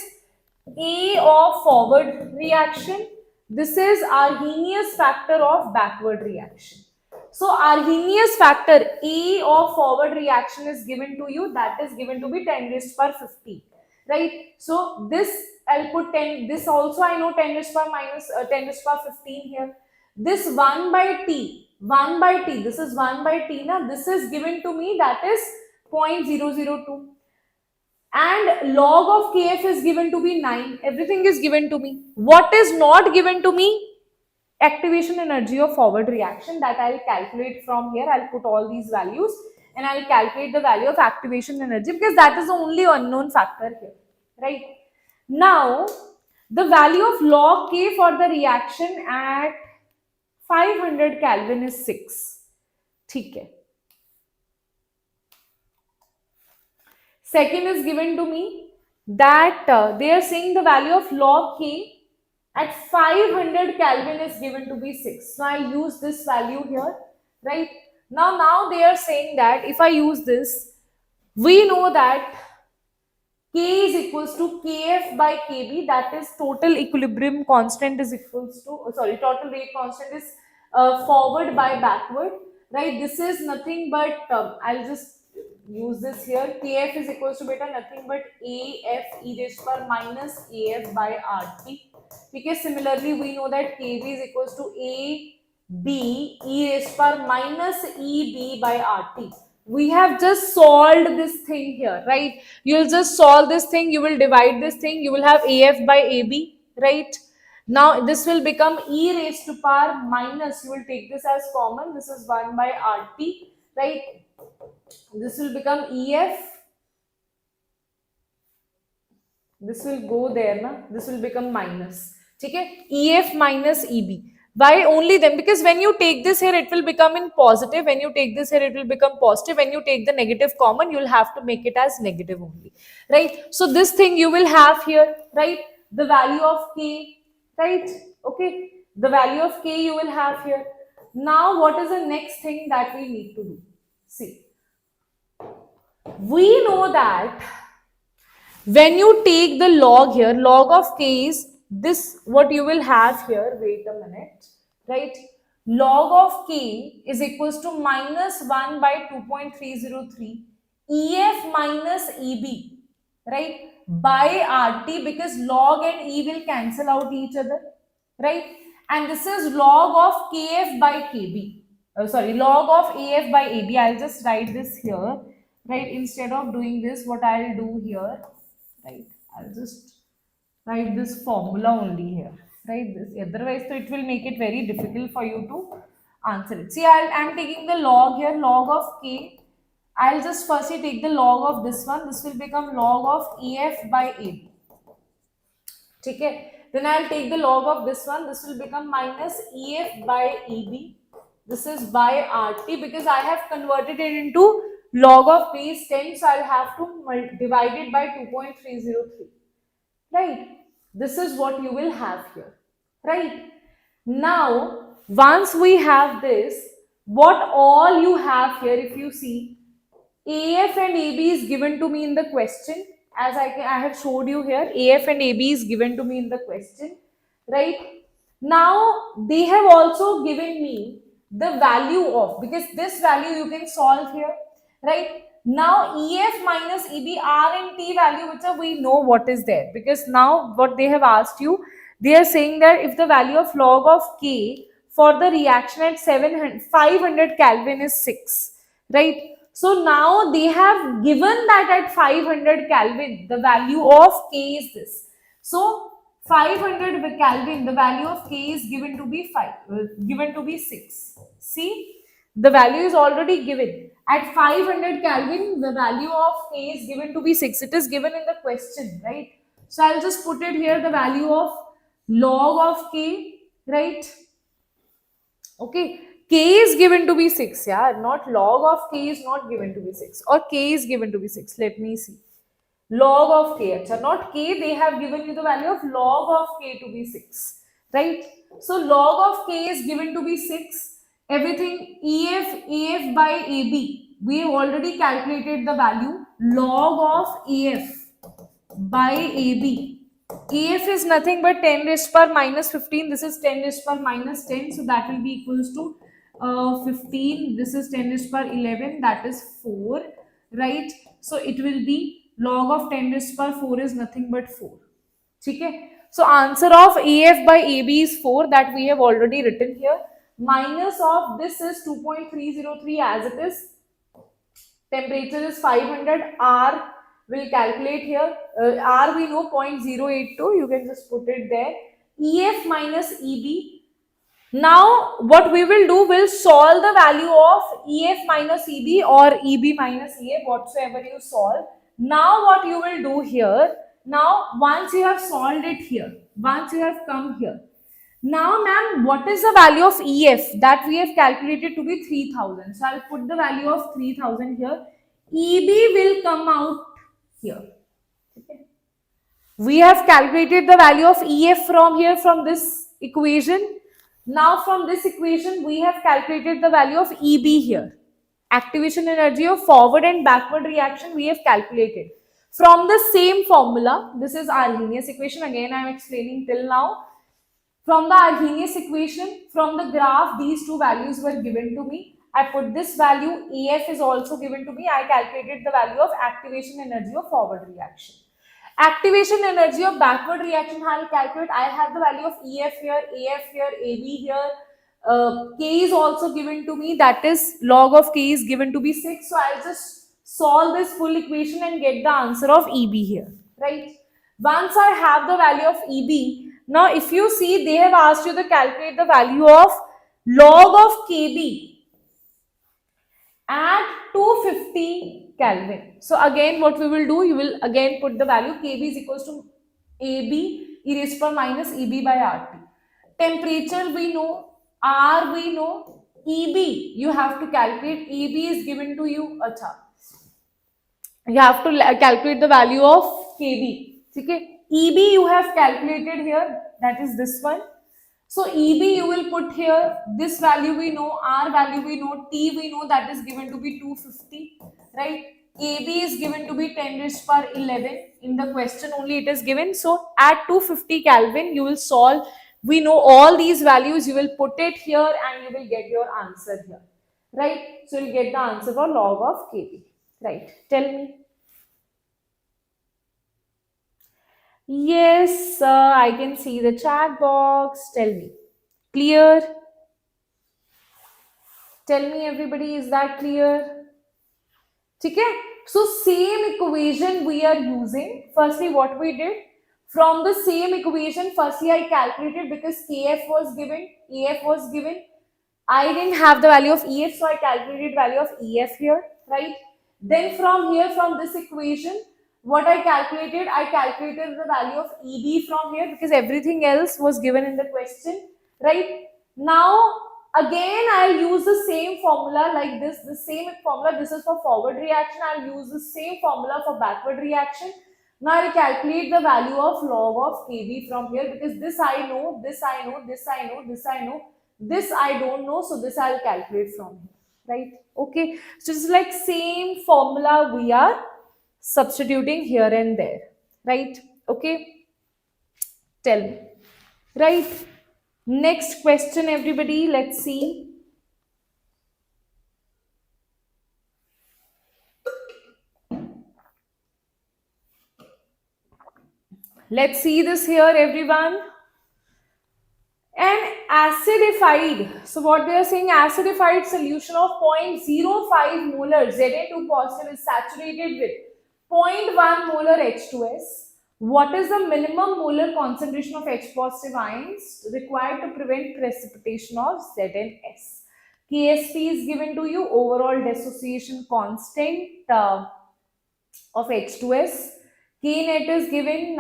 A of forward reaction. This is Arrhenius factor of backward reaction. So Arrhenius factor A of forward reaction is given to you. That is given to be 10 raised to 50. Right? So this I'll put 10. This also I know 10 raised to minus 10 raised to 15 here. This 1 by T. 1 by T, this is 1 by T, now this is given to me, that is 0.002, and log of Kf is given to be 9, everything is given to me. What is not given to me? Activation energy of forward reaction, that I'll calculate from here. I'll put all these values and I'll calculate the value of activation energy, because that is the only unknown factor here, right? Now, the value of log K for the reaction at 500 Kelvin is 6. ठीक है. Second is given to me that they are saying the value of log K at 500 Kelvin is given to be 6. So I'll use this value here, right? Now they are saying that if I use this, we know that K is equals to Kf by Kb, that is total equilibrium constant is equals to, total rate constant is forward by backward, right? This is nothing but, I'll just use this here, Kf is equals to beta nothing but Af e raised to power minus Af by Rt, because similarly we know that Kb is equals to Ab e raised to power minus Eb by Rt. We have just solved this thing here, right? You'll just solve this thing, you will divide this thing, you will have AF by AB, right? Now this will become e raised to power minus, you will take this as common, this is 1 by RT, right? This will become EF, this will go there, na? This will become minus. Okay? EF minus EB. Why only then? Because when you take this here, it will become in positive. When you take this here, it will become positive. When you take the negative common, you will have to make it as negative only. Right? So this thing you will have here, right? The value of K, right? Okay. The value of K you will have here. Now what is the next thing that we need to do? See. We know that when you take the log here, log of K is this, what you will have here, wait a minute, right? Log of K is equals to minus 1 by 2.303 EF minus EB, right? By RT, because log and E will cancel out each other, right? And this is log of KF by KB. Log of AF by AB. I'll just write this here, right? Instead of doing this, what I'll do here, right? I'll just write this formula only here, right? This, otherwise, so it will make it very difficult for you to answer it. See, I'm taking the log here, log of K. I'll just firstly take the log of this one. This will become log of EF by AB. Okay. Then I'll take the log of this one. This will become minus EF by EB. This is by RT, because I have converted it into log of base 10, so I'll have to divide it by 2.303, right? This is what you will have here, right? Now, once we have this, what all you have here, if you see, AF and AB is given to me in the question, as I have showed you here, AF and AB is given to me in the question, right? Now, they have also given me the value of, because this value you can solve here, right? Now EF minus EB, R and T value, which are, we know what is there, because now what they have asked you, they are saying that if the value of log of K for the reaction at 500 Kelvin is 6, right? So now they have given that at 500 Kelvin, the value of K is this. So 500 Kelvin, the value of K is given to be 6. See, the value is already given. At 500 Kelvin, the value of K is given to be 6. It is given in the question, right? So I'll just put it here, the value of log of K, right? Okay, K is given to be 6, yeah, not log of K is not given to be 6, or K is given to be 6. Let me see. Log of K, achha, not K, they have given you the value of log of K to be 6, right? So log of K is given to be 6. Everything AF by AB, we have already calculated the value. Log of AF by AB. AF is nothing but 10 raised to power minus 15. This is 10 raised to power minus 10. So that will be equals to 15. This is 10 raised to power 11. That is 4. Right? So it will be log of 10 raised to power 4 is nothing but 4. Okay? So answer of AF by AB is 4, that we have already written here. Minus of this is 2.303 as it is. Temperature is 500. R will calculate here. R we know 0.082. You can just put it there. EF minus EB. Now what we will do, we'll solve the value of EF minus EB or EB minus EF, whatsoever you solve. Now what you will do here, now once you have solved it here, once you have come here, now ma'am, what is the value of EF that we have calculated to be 3000? So I'll put the value of 3000 here. EB will come out here. Okay. We have calculated the value of EF from here, from this equation. Now from this equation, we have calculated the value of EB here. Activation energy of forward and backward reaction we have calculated. From the same formula, this is Arrhenius equation. Again, I am explaining till now. From the Arrhenius equation, from the graph, these two values were given to me. I put this value, AF is also given to me. I calculated the value of activation energy of forward reaction. Activation energy of backward reaction, I will calculate. I have the value of EF here, AF here, AB here. K is also given to me, that is log of K is given to be 6. So I'll just solve this full equation and get the answer of EB here, right? Once I have the value of EB, now if you see, they have asked you to calculate the value of log of KB at 250 Kelvin. So again, what we will do, you will again put the value KB is equals to AB e raised to minus EB by RT. Temperature we know, R we know, EB you have to calculate. EB is given to you. Acha. You have to calculate the value of KB. Okay. EB you have calculated here. That is this one. So EB you will put here, this value we know, R value we know, T we know, that is given to be 250, right? AB is given to be 10 raised per 11. In the question only it is given. So at 250 Kelvin you will solve. We know all these values, you will put it here and you will get your answer here, right? So you will get the answer for log of KB, right? Tell me. Yes, I can see the chat box. Tell me. Clear? Tell me everybody, is that clear? Okay? So same equation we are using. Firstly, what we did? From the same equation, firstly I calculated because KF was given, AF was given. I didn't have the value of EF, so I calculated value of EF here, right? Then from here, from this equation, what I calculated the value of EB from here because everything else was given in the question, right? Now, again, I'll use the same formula like this, the same formula. This is for forward reaction. I'll use the same formula for backward reaction. Now, I'll calculate the value of log of KB from here because this I know, this I know, this I know, this I know. This I don't know, so this I'll calculate from here, right? Okay, so it's like same formula we are substituting here and there, right? Okay, tell me, right? Next question, everybody, let's see. Let's see this here, everyone. An acidified, so what they are saying, acidified solution of 0.05 molar Zn2 positive is saturated with 0.1 molar H2S. What is the minimum molar concentration of H positive ions required to prevent precipitation of Zns? Ksp is given to you, overall dissociation constant of H2S. Knet is given,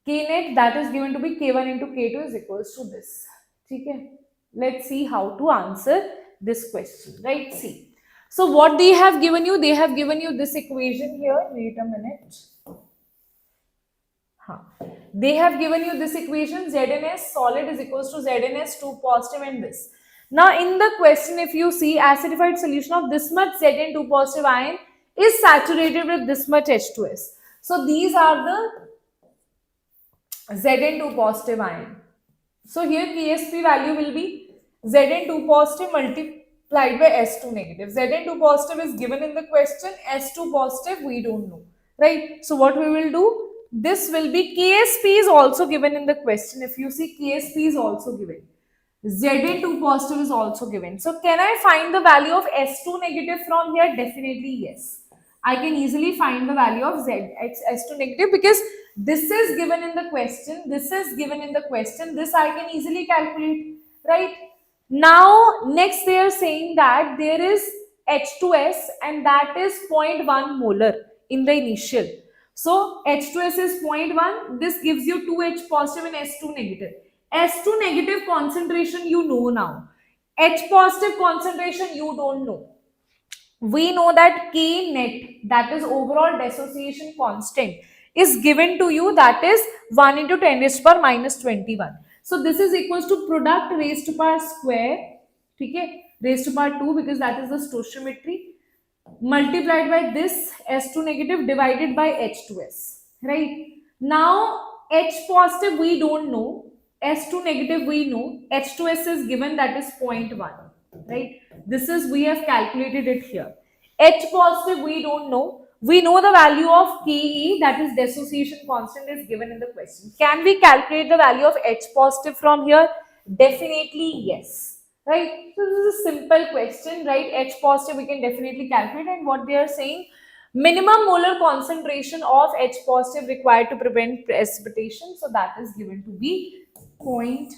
Knet that is given to be K1 into K2 is equals to this. Okay? Let's see how to answer this question, right? See. So what they have given you this equation here. Wait a minute. They have given you this equation, Zns solid is equals to Zns 2 positive and this. Now in the question, if you see acidified solution of this much Zn2 positive ion is saturated with this much H2S. So these are the Zn2 positive ion. So here Ksp value will be Zn2 positive multiplied by S2 negative. Zn2 positive is given in the question, S2 positive we don't know, right? So what we will do? This will be Ksp is also given in the question. If you see, Ksp is also given. Zn2 positive is also given. So can I find the value of S2 negative from here? Definitely yes. I can easily find the value of S2 negative because this is given in the question. This is given in the question. This I can easily calculate, right? Now, next they are saying that there is H2S and that is 0.1 molar in the initial. So H2S is 0.1. This gives you 2H positive and S2 negative. S2 negative concentration you know now. H positive concentration you don't know. We know that K net, that is overall dissociation constant, is given to you, that is 1 into 10 raised to power minus 21. So this is equals to product raised to power square, okay, raised to power 2, because that is the stoichiometry, multiplied by this S2 negative divided by H2S, right? Now H positive we don't know, S2 negative we know, H2S is given, that is 0.1, right? This is, we have calculated it here. H positive we don't know. We know the value of Ke, that is dissociation constant, is given in the question. Can we calculate the value of H positive from here? Definitely yes. Right? So this is a simple question, right? H positive we can definitely calculate, and what they are saying, minimum molar concentration of H positive required to prevent precipitation. So that is given to be 0.2.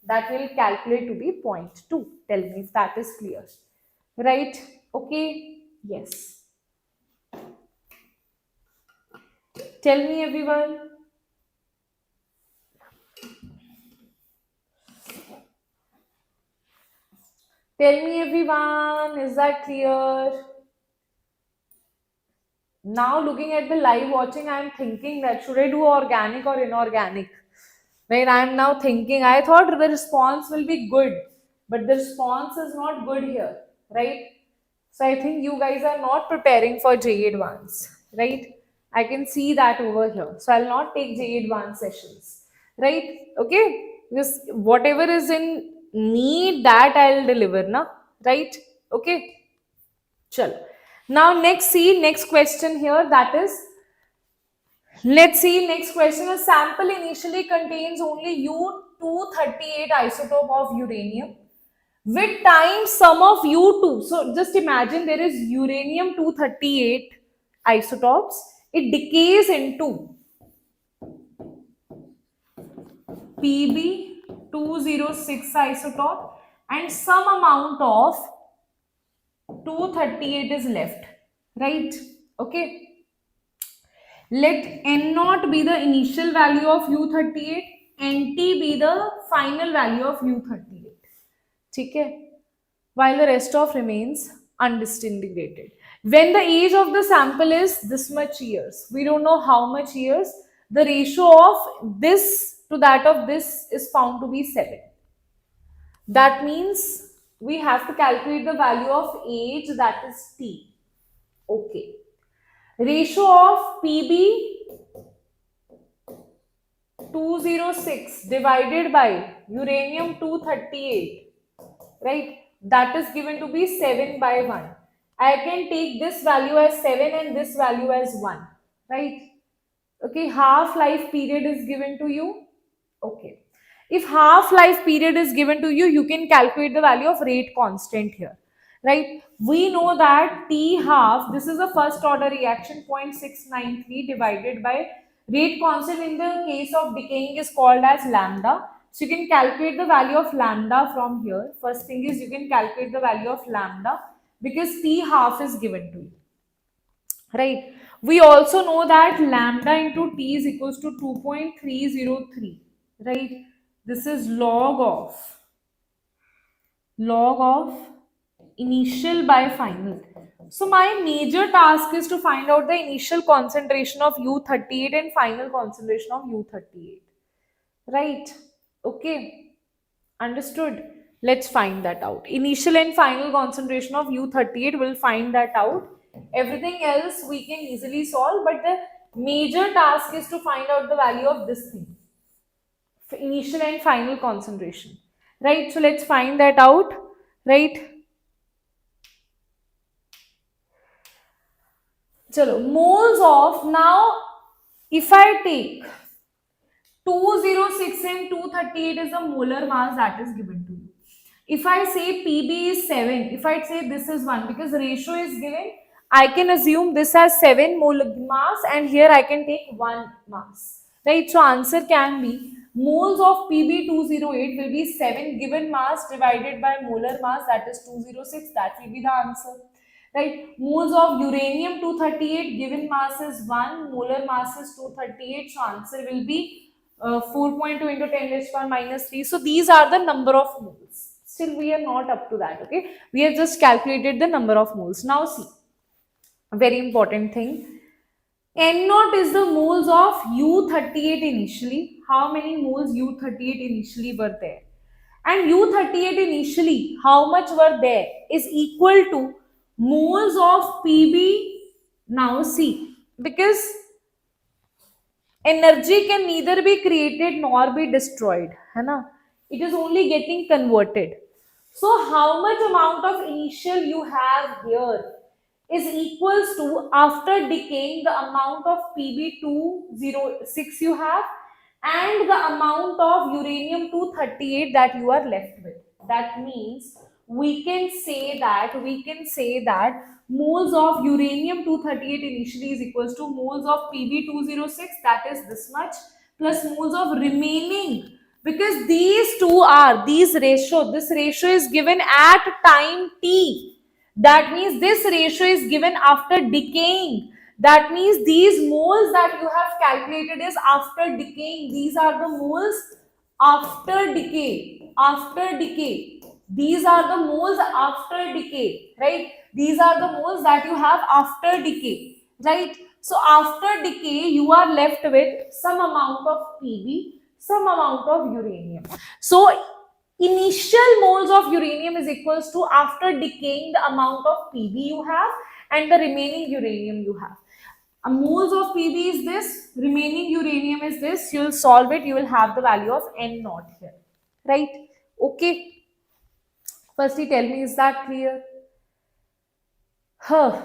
That will calculate to be 0.2. Tell me if that is clear. Right? Okay. Yes. Tell me everyone. Tell me everyone. Is that clear? Now looking at the live watching, I am thinking that should I do organic or inorganic? Right? I am now thinking, I thought the response will be good, but the response is not good here. Right? So I think you guys are not preparing for JEE Advanced, right? I can see that over here. So I'll not take JEE Advanced sessions, right? Okay, because whatever is in need, that I'll deliver, na, right? Okay, chalo. Now next question here, that is, let's see next question. A sample initially contains only U-238 isotope of uranium. With time, sum of U2. So just imagine there is uranium 238 isotopes. It decays into Pb 206 isotope, and some amount of 238 is left. Right? Okay. Let N naught be the initial value of U38, Nt be the final value of U38. Okay? While the rest of remains undisintegrated. When the age of the sample is this much years, we don't know how much years, the ratio of this to that of this is found to be 7. That means we have to calculate the value of age, that is T. Okay. Ratio of Pb 206 divided by uranium 238, right? That is given to be 7 by 1. I can take this value as 7 and this value as 1, right? Okay, half-life period is given to you. Okay. If half-life period is given to you, you can calculate the value of rate constant here, right? We know that T half, this is a first order reaction, 0.693 divided by rate constant in the case of decaying is called as lambda. So you can calculate the value of lambda from here. First thing is you can calculate the value of lambda because T half is given to you, right? We also know that lambda into T is equals to 2.303, right? This is log of initial by final. So my major task is to find out the initial concentration of U38 and final concentration of U38, right? Okay, understood. Let's find that out. Initial and final concentration of U38, will find that out. Everything else we can easily solve, but the major task is to find out the value of this thing, initial and final concentration, right? So let's find that out, right? Chalo, moles of, now if I take 206 and 238 is the molar mass that is given to you. If I say Pb is 7, if I say this is 1, because ratio is given, I can assume this has 7 molar mass and here I can take 1 mass, right? So answer can be moles of Pb208 will be 7 given mass divided by molar mass, that is 206, that will be the answer, right? Moles of uranium 238 given mass is 1, molar mass is 238, so answer will be 4.2 into 10 raised to power minus 3. So these are the number of moles. Still we are not up to that, okay? We have just calculated the number of moles. Now see, a very important thing. N naught is the moles of U38 initially. how many moles U38 initially were there. And U38 initially, how much were there, is equal to moles of Pb. Now see, because energy can neither be created nor be destroyed, है ना? It is only getting converted. So how much amount of initial you have here is equals to, after decaying, the amount of Pb206 you have and the amount of uranium-238 that you are left with. That means we can say that moles of uranium-238 initially is equals to moles of Pb206, that is this much, plus moles of remaining, because these two are, this ratio is given at time t. That means this ratio is given after decaying. That means these moles that you have calculated is after decaying. These are the moles after decay. After decay. These are the moles after decay. Right? These are the moles that you have after decay. Right? So after decay, you are left with some amount of Pb, some amount of uranium. So initial moles of uranium is equals to, after decaying, the amount of Pb you have and the remaining uranium you have. Moles of Pb is this, remaining uranium is this. You will solve it, you will have the value of N naught here. Right? Okay. Firstly, tell me, is that clear? Huh.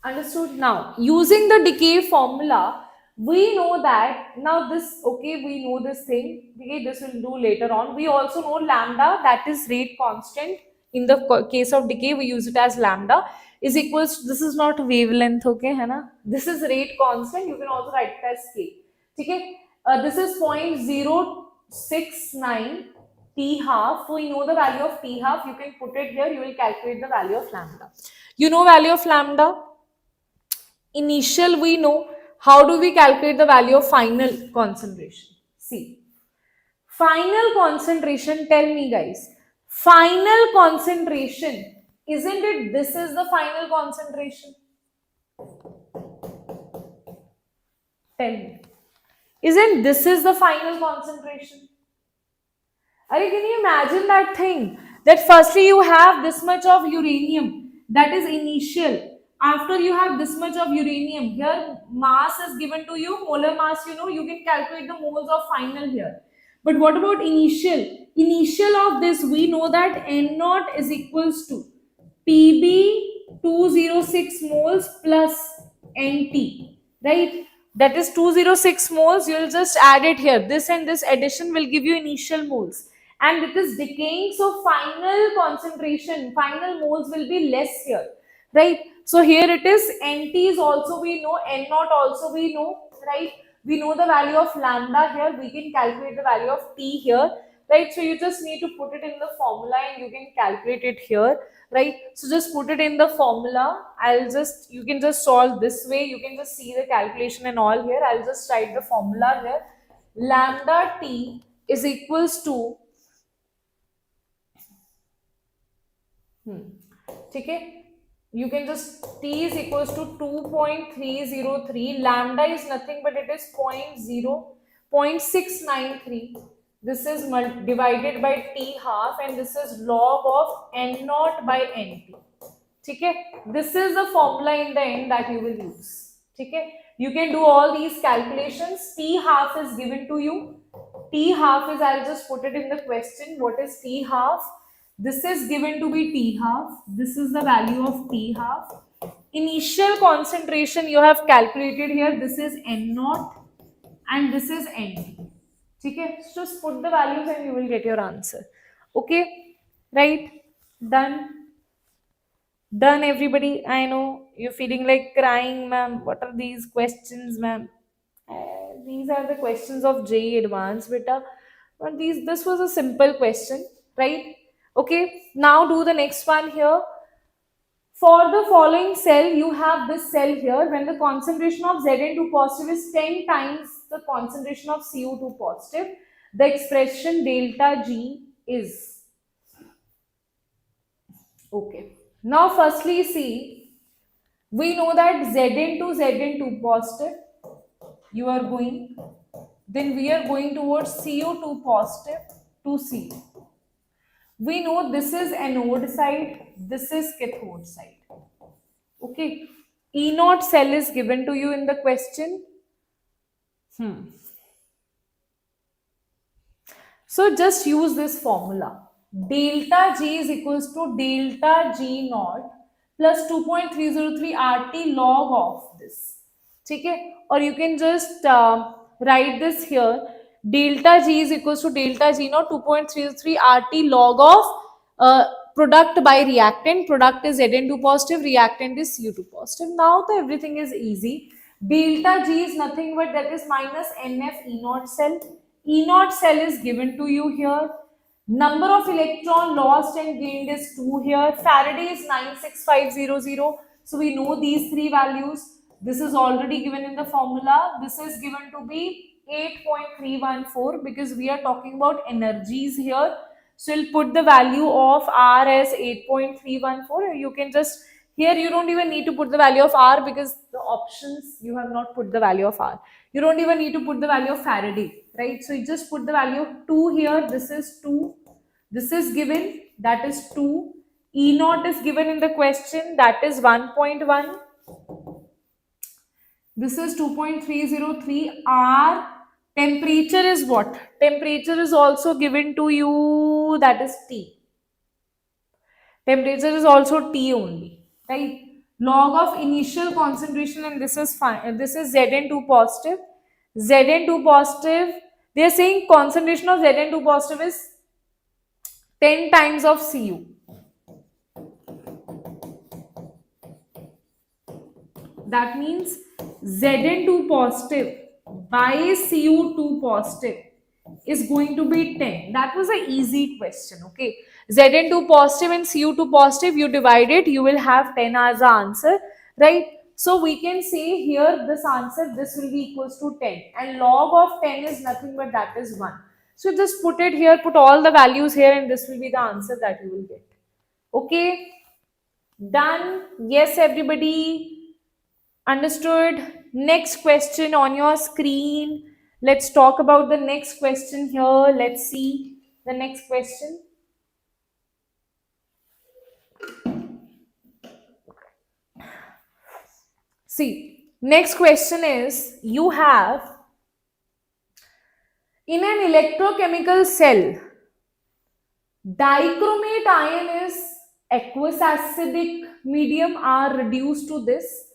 Understood? Now, using the decay formula, we know that, now this, okay, we know this thing, okay, this will do later on. We also know lambda, that is rate constant. In the case of decay, we use it as lambda, is equals to, this is not wavelength, okay, hai na? This is rate constant, you can also write it as K. Okay? This is 0.069 T half. We know the value of T half, you can put it here, you will calculate the value of lambda. You know value of lambda? Initial we know. How do we calculate the value of final concentration? See, final concentration, tell me guys, final concentration, isn't it this is the final concentration? Tell me, isn't this is the final concentration? Can you imagine that thing? That firstly you have this much of uranium, that is initial. After you have this much of uranium, here mass is given to you, molar mass, you know, you can calculate the moles of final here. But what about initial? Initial of this, we know that N naught is equals to Pb 206 moles plus Nt, right? That is 206 moles, you will just add it here. This and this addition will give you initial moles. And it is decaying, so final concentration, final moles will be less here, right? So here it is, Nt is also we know, N naught also we know, right? We know the value of lambda here, we can calculate the value of T here, right? So you just need to put it in the formula and you can calculate it here, right? So just put it in the formula. You can just solve this way, you can just see the calculation and all here. I'll just write the formula here. Lambda T is equals to, okay, you can just, T is equals to 2.303, lambda is nothing but it is 0.693. This is divided by T half and this is log of N naught by Nt. Okay, this is the formula in the end that you will use. Okay, you can do all these calculations. T half is given to you. T half is, I'll just put it in the question, what is T half? This is given to be T half. This is the value of T half. Initial concentration you have calculated here. This is N naught and this is Nt. Okay, so just put the values and you will get your answer. Okay, right? Done. Done, everybody. I know you're feeling like crying, ma'am. What are these questions, ma'am? These are the questions of JEE Advanced, beta. But this was a simple question, right? Okay, now do the next one here. For the following cell, you have this cell here. When the concentration of Zn2 positive is 10 times the concentration of Cu2 positive, the expression delta G is. Okay. Now, firstly, see, we know that Zn2 positive, you are going then we are going towards CO2 positive to CO. We know this is anode side, this is cathode side. Okay, E naught cell is given to you in the question. So just use this formula. Delta G is equals to delta G naught plus 2.303 RT log of this. Okay? Or you can just write this here. Delta G is equals to delta G naught 2.303 RT log of product by reactant. Product is Zn2 positive, reactant is Cu2 positive. Now the everything is easy. Delta G is nothing but that is minus NF E naught cell. E naught cell is given to you here. Number of electron lost and gained is 2 here. Faraday is 96500. So we know these three values. This is already given in the formula. This is given to be 8.314 because we are talking about energies here. So we'll put the value of R as 8.314. You can just, here you don't even need to put the value of R because the options you have not put the value of R. You don't even need to put the value of Faraday, right? So you just put the value of 2 here. This is 2. This is given, that is 2. E naught is given in the question, that is 1.1. This is 2.303. R. Temperature is what? Temperature is also given to you, that is T. Temperature is also T only, right? Log of initial concentration, and this is fine. This is Zn2 positive. Zn2 positive, they are saying concentration of Zn2 positive is 10 times of Cu. That means Zn2 positive by Cu2 positive is going to be 10. That was an easy question, okay? Zn2 positive and Cu2 positive, you divide it, you will have 10 as the answer, right? So we can say here this answer, this will be equals to 10, and log of 10 is nothing but that is 1. So just put it here, put all the values here, and this will be the answer that you will get. Okay, done? Yes, everybody understood? Next question on your screen. Let's talk about the next question here. Let's see the next question. See, next question is, you have in an electrochemical cell, dichromate ion is aqueous acidic medium are reduced to this.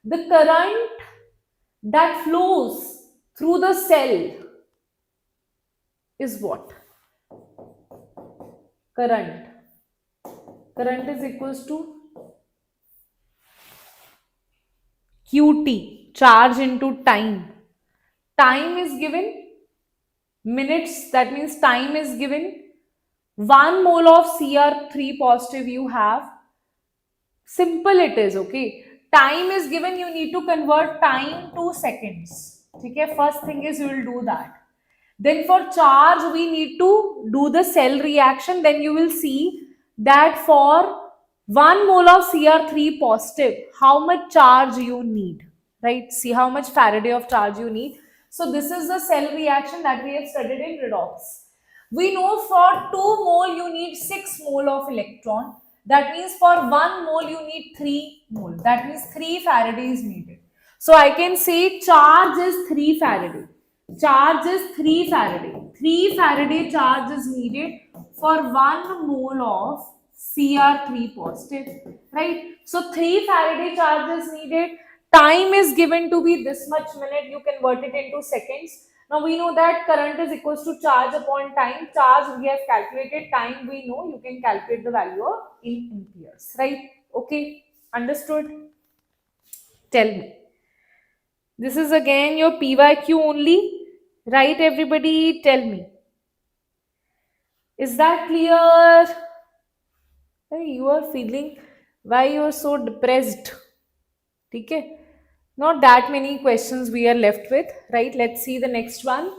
The current that flows through the cell is what? Current. Current is equals to Qt, charge into time. Time is given, minutes, that means time is given. 1 mole of Cr3 positive you have. Simple it is, okay? Time is given, you need to convert time to seconds. Okay, first thing is you will do that. Then for charge, we need to do the cell reaction. Then you will see that for 1 mole of Cr3 positive, how much charge you need, right? See how much Faraday of charge you need. So this is the cell reaction that we have studied in redox. We know for 2 mole you need 6 mole of electron. That means for 1 mole you need 3 mole. That means 3 Faraday is needed. So I can say charge is 3 Faraday. Charge is 3 Faraday. 3 Faraday charge is needed for 1 mole of Cr3 positive, right? So 3 Faraday charge is needed. Time is given to be this much minute. You convert it into seconds. Now we know that current is equals to charge upon time. Charge we have calculated. Time we know. You can calculate the value of in amperes, right? Okay, understood? Tell me. This is again your PYQ only, right? Everybody, tell me. Is that clear? Hey, you are feeling why you are so depressed? Okay, not that many questions we are left with, right? Let's see the next one.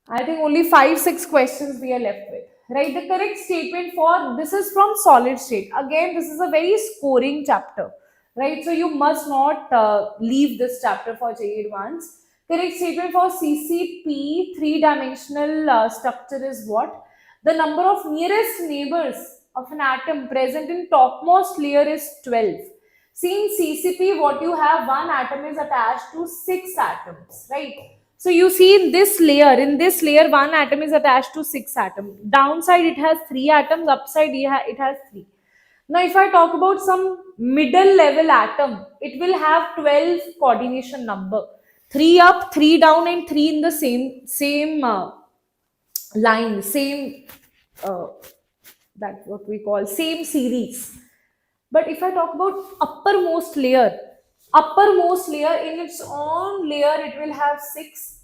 I think only 5-6 questions we are left with, right? The correct statement for this is from solid state. Again, this is a very scoring chapter, right? So you must not leave this chapter for JEE Advanced. Correct statement for CCP, three-dimensional structure is what? The number of nearest neighbors of an atom present in topmost layer is 12. See, in CCP, what you have, one atom is attached to 6 atoms, right? So you see in this layer, one atom is attached to 6 atoms. Downside, it has 3 atoms. Upside, it has 3. Now, if I talk about some middle level atom, it will have 12 coordination number. 3 up, 3 down, and 3 in the same line, same uh, that what we call same series. But if I talk about uppermost layer in its own layer, it will have 6,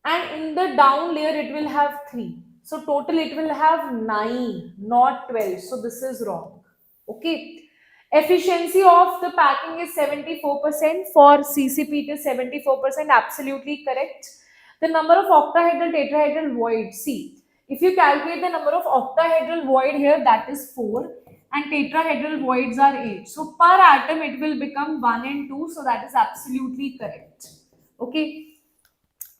and in the down layer it will have 3. So total it will have 9, not 12. So this is wrong. Okay. Efficiency of the packing is 74%. For CCP it is 74%. Absolutely correct. The number of octahedral tetrahedral void. See, if you calculate the number of octahedral void here, that is 4, and tetrahedral voids are 8. So per atom it will become 1 and 2. So that is absolutely correct. Okay.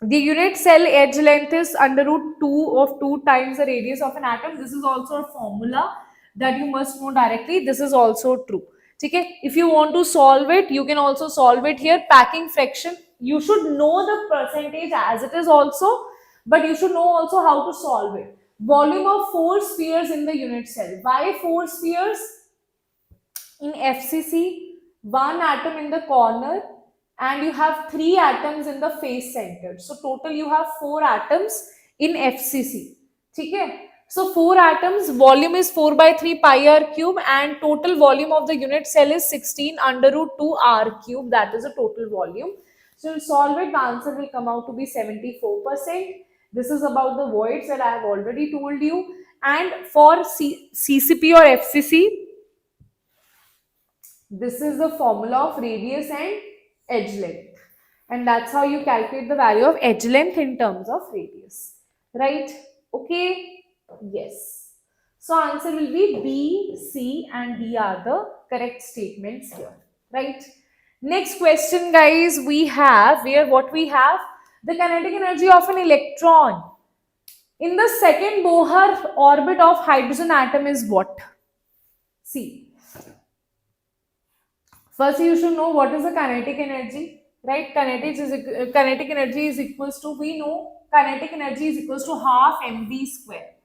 The unit cell edge length is under root 2 of 2 times the radius of an atom. This is also a formula that you must know directly. This is also true. Okay? If you want to solve it, you can also solve it here. Packing fraction, you should know the percentage as it is also, but you should know also how to solve it. Volume of 4 spheres in the unit cell. Why 4 spheres? In FCC, 1 atom in the corner, and you have 3 atoms in the face center. So total you have 4 atoms in FCC. Okay? So 4 atoms, volume is 4 by 3 pi r cube, and total volume of the unit cell is 16 under root 2 r cube. That is the total volume. So you'll solve it, the answer will come out to be 74%. This is about the voids that I have already told you. And for CCP or FCC, this is the formula of radius and edge length, and that's how you calculate the value of edge length in terms of radius, right? Okay, yes. So answer will be B, C and D are the correct statements here, right? Next question, guys, we have the kinetic energy of an electron in the second Bohr orbit of hydrogen atom is what? See, first, you should know what is the kinetic energy, right? Kinetic energy is equals to, we know kinetic energy is equals to half mv square.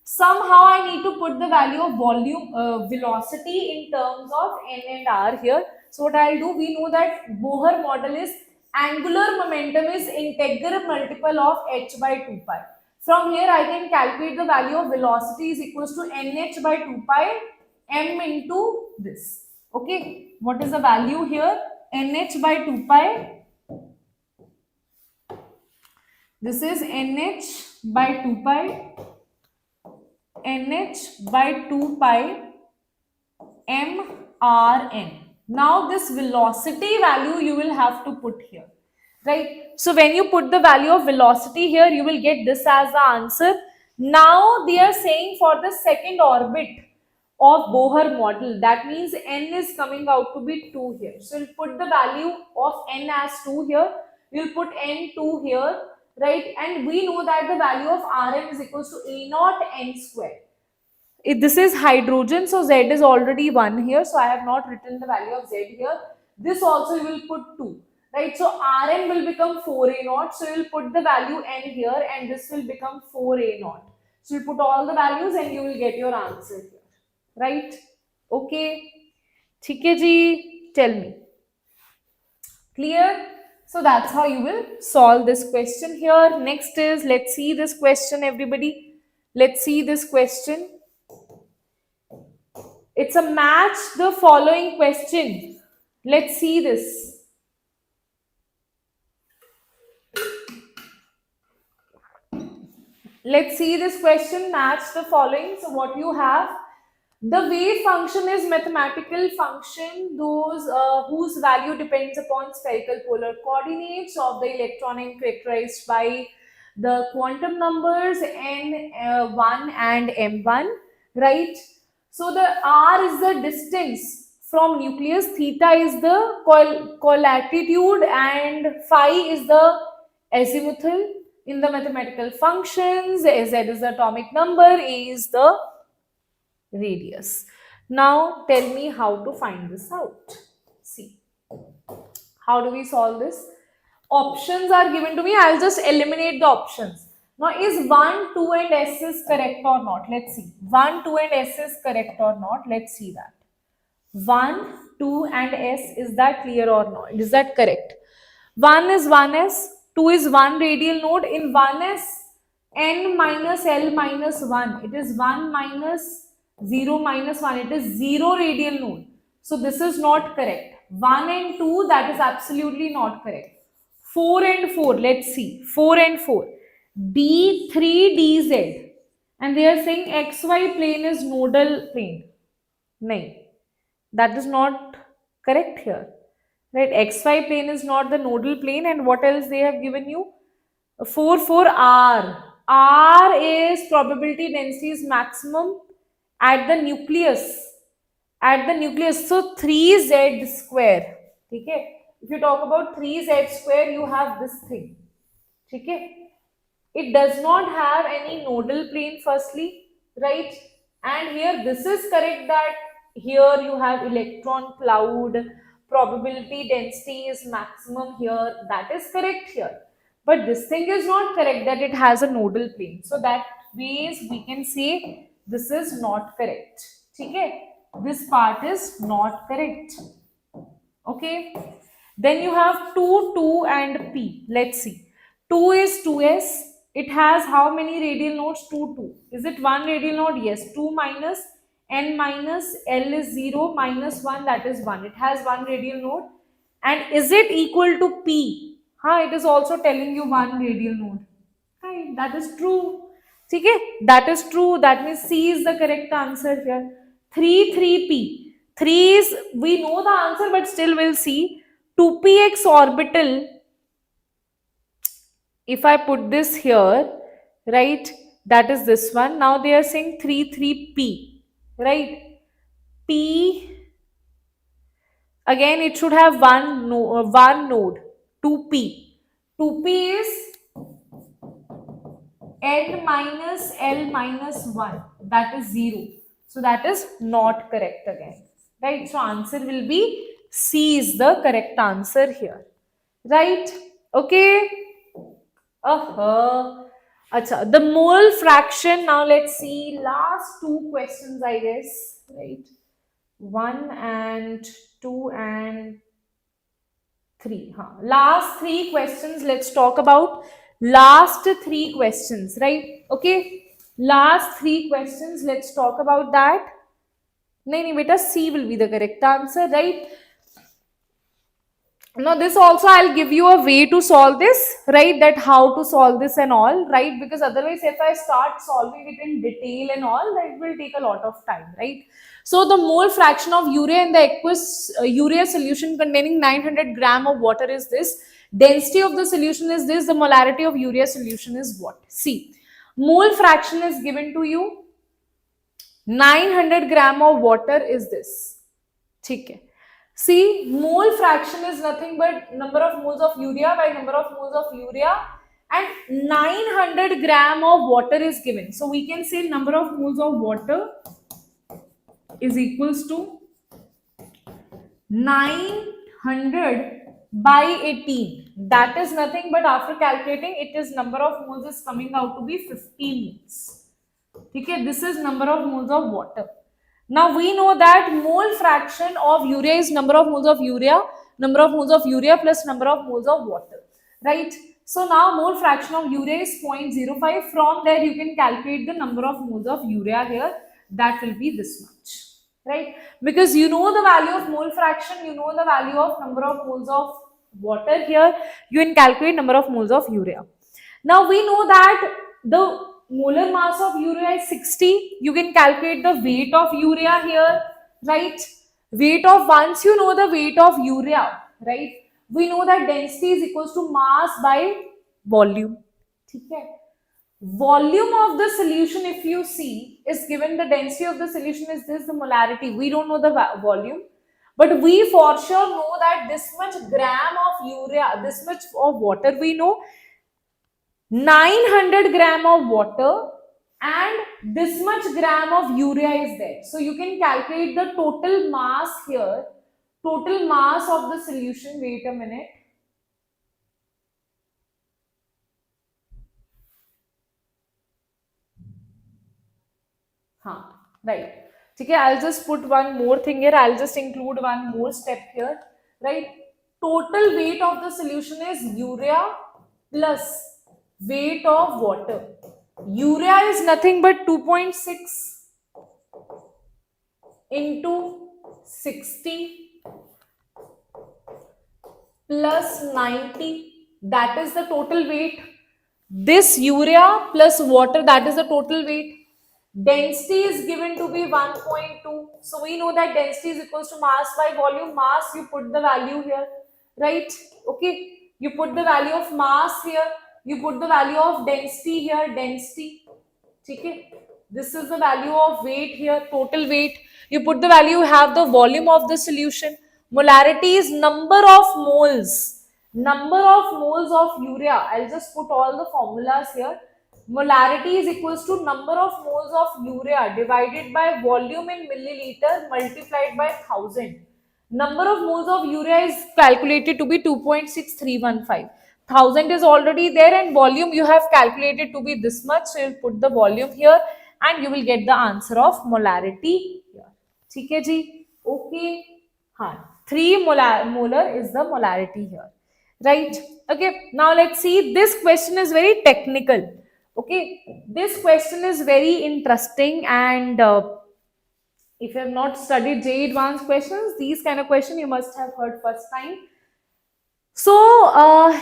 Somehow I need to put the value of volume, velocity in terms of n and r here. So what I'll do, we know that Bohr model is angular momentum is integral multiple of h by 2 pi. From here I can calculate the value of velocity is equals to nh by 2 pi m into this. Okay, what is the value here? nh by 2 pi. This is nh by 2 pi. nh by 2 pi mrn. Now this velocity value you will have to put here, right? So when you put the value of velocity here, you will get this as the answer. Now they are saying for the second orbit of Bohr model, that means n is coming out to be 2 here. So we'll put the value of n as 2 here. We'll put n2 here, right? And we know that the value of Rn is equals to A naught n square. If this is hydrogen, so Z is already 1 here. So I have not written the value of Z here. This also you will put 2. Right, so Rn will become 4A naught. So you will put the value n here, and this will become 4A naught. So you put all the values and you will get your answer here. Right? Okay. ठीक है जी, tell me. Clear? So that's how you will solve this question here. Next is, let's see this question, everybody. Let's see this question. It's a match the following question. Let's see this. Let's see this question, match the following. So what you have, the wave function is mathematical function, those whose value depends upon spherical polar coordinates of the electron and characterized by the quantum numbers n1 and m1, right? So the r is the distance from nucleus. Theta is the colatitude and phi is the azimuthal. In the mathematical functions, Z is the atomic number, A is the radius. Now tell me how to find this out. See, how do we solve this? Options are given to me. I'll just eliminate the options. Now is 1, 2 and S is correct or not? Let's see. 1, 2 and S is correct or not? Let's see that. 1, 2 and S, is that clear or not? Is that correct? 1 is 1s, 2 is 1 radial node. In 1s, n minus L minus 1. It is 1 minus 0 minus 1. It is 0 radial node. So this is not correct. 1 and 2, that is absolutely not correct. 4 and 4, let's see. 4 and 4. D3 dz. And they are saying xy plane is nodal plane. No. That is not correct here. Right? XY plane is not the nodal plane. And what else they have given you? 4, 4, R. R is probability density is maximum at the nucleus. At the nucleus. So 3z square. Okay? If you talk about 3z square, you have this thing. Okay? It does not have any nodal plane firstly. Right? And here this is correct that here you have electron cloud, probability density is maximum here, that is correct here. But this thing is not correct that it has a nodal plane. So that ways we can say this is not correct. Okay? This part is not correct. Okay? Then you have 2, 2 and P. Let's see. 2 is 2s. It has how many radial nodes? 2, 2. Is it one radial node? Yes. 2 minus n minus L is 0 minus 1, that is 1. It has one radial node. And is it equal to P? It is also telling you one radial node. Right, that is true. Okay? That is true. That means C is the correct answer here. 3, 3p. 3 is, we know the answer, but still we'll see. 2px orbital, if I put this here, right, that is this one. Now they are saying 3, 3p, right? P, again it should have one node, 2p. 2p is n minus L minus 1, that is 0. So that is not correct again, right? So answer will be C is the correct answer here, right? Okay. Acha, the mole fraction. Now let's see last two questions, I guess, right? 1 and 2 and 3. Last 3 questions. Let's talk about last 3 questions, right? Okay. Last 3 questions. Let's talk about that. No, beta, C will be the correct answer, right? Now this also I'll give you a way to solve this, right? That how to solve this and all, right? Because otherwise if I start solving it in detail and all, that will take a lot of time, right? So the mole fraction of urea in the aqueous urea solution containing 900 gram of water is this. Density of the solution is this. The molarity of urea solution is what? See, mole fraction is given to you. 900 gram of water is this. Okay. See, mole fraction is nothing but number of moles of urea by number of moles of urea, and 900 gram of water is given. So we can say number of moles of water is equals to 900 by 18. That is nothing but after calculating it is number of moles is coming out to be 50 moles. Okay, this is number of moles of water. Now we know that mole fraction of urea is number of moles of urea plus number of moles of water, right? So now mole fraction of urea is 0.05. From there you can calculate the number of moles of urea here. That will be this much, right? Because you know the value of mole fraction, you know the value of number of moles of water here. You can calculate number of moles of urea. Now we know that the molar mass of urea is 60. You can calculate the weight of urea here, right? Weight of, once you know the weight of urea, right? We know that density is equals to mass by volume. Okay. Volume of the solution, if you see, is given. The density of the solution is this, the molarity. We don't know the volume. but we for sure know that this much gram of urea, this much of water we know, 900 gram of water and this much gram of urea is there. So you can calculate the total mass here, total mass of the solution. Wait a minute. Right. Okay, I'll just put one more thing here. I'll just include one more step here. Right. Total weight of the solution is urea plus weight of water. Urea is nothing but 2.6 into 60 plus 90. That is the total weight. This urea plus water, that is the total weight. Density is given to be 1.2. So we know that density is equals to mass by volume. Mass, you put the value here, right? Okay. You put the value of mass here. You put the value of density here, density. Okay. This is the value of weight here, total weight. You put the value, you have the volume of the solution. Molarity is number of moles. Number of moles of urea. I'll just put all the formulas here. Molarity is equals to number of moles of urea divided by volume in milliliter multiplied by 1000. Number of moles of urea is calculated to be 2.6315. 1000 is already there and volume you have calculated to be this much. So you put the volume here and you will get the answer of molarity here. Okay, ji? Okay. 3 molar is the molarity here. Right? Okay. Now let's see. This question is very technical. Okay. This question is very interesting and if you have not studied JEE Advanced questions, these kind of questions you must have heard first time. So,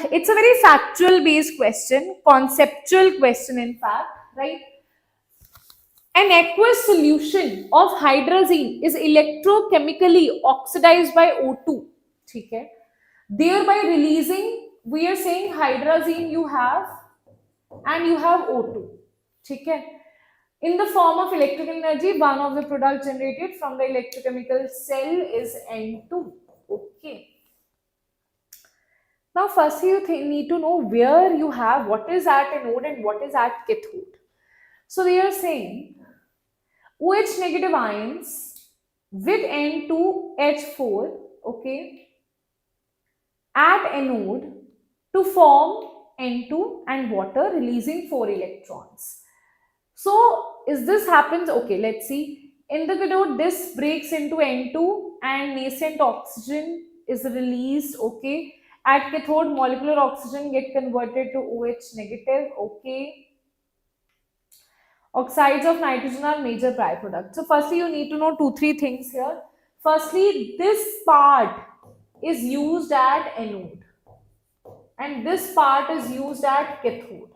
it's a very factual based question, conceptual question in fact, right? An aqueous solution of hydrazine is electrochemically oxidized by O2, okay? Thereby releasing, we are saying hydrazine you have and you have O2, okay? In the form of electrical energy, one of the products generated from the electrochemical cell is N2. Okay. Now, first you need to know where you have what is at anode and what is at cathode. So they are saying OH negative ions with N2H4, okay, at anode to form N2 and water releasing 4 electrons. So, is this happens? Okay, let's see. In the cathode, this breaks into N2 and nascent oxygen is released. Okay. At cathode, molecular oxygen get converted to OH negative. Okay. Oxides of nitrogen are major byproducts. So, firstly, you need to know 2-3 things here. Firstly, this part is used at anode and this part is used at cathode.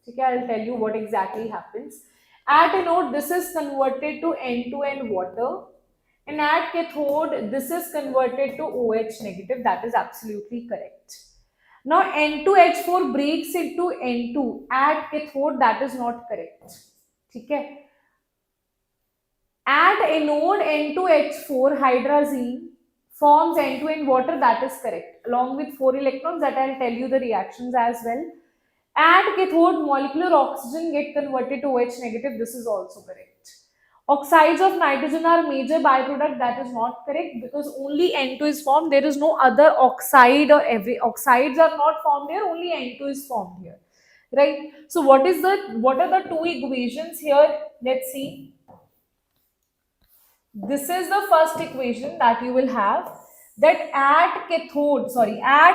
Okay, I'll tell you what exactly happens. At anode, this is converted to N2 and water. And at cathode, this is converted to OH negative. That is absolutely correct. Now, N2H4 breaks into N2. At cathode, that is not correct. Okay. At anode, N2H4 hydrazine forms N2 in water. That is correct. Along with 4 electrons, that I'll tell you the reactions as well. At cathode, molecular oxygen get converted to OH negative. This is also correct. Oxides of nitrogen are major byproduct. That is not correct because only N2 is formed. There is no other oxide or every oxides are not formed here. Only N2 is formed here, right? So what are the 2 equations here? Let's see. This is the first equation that you will have, that at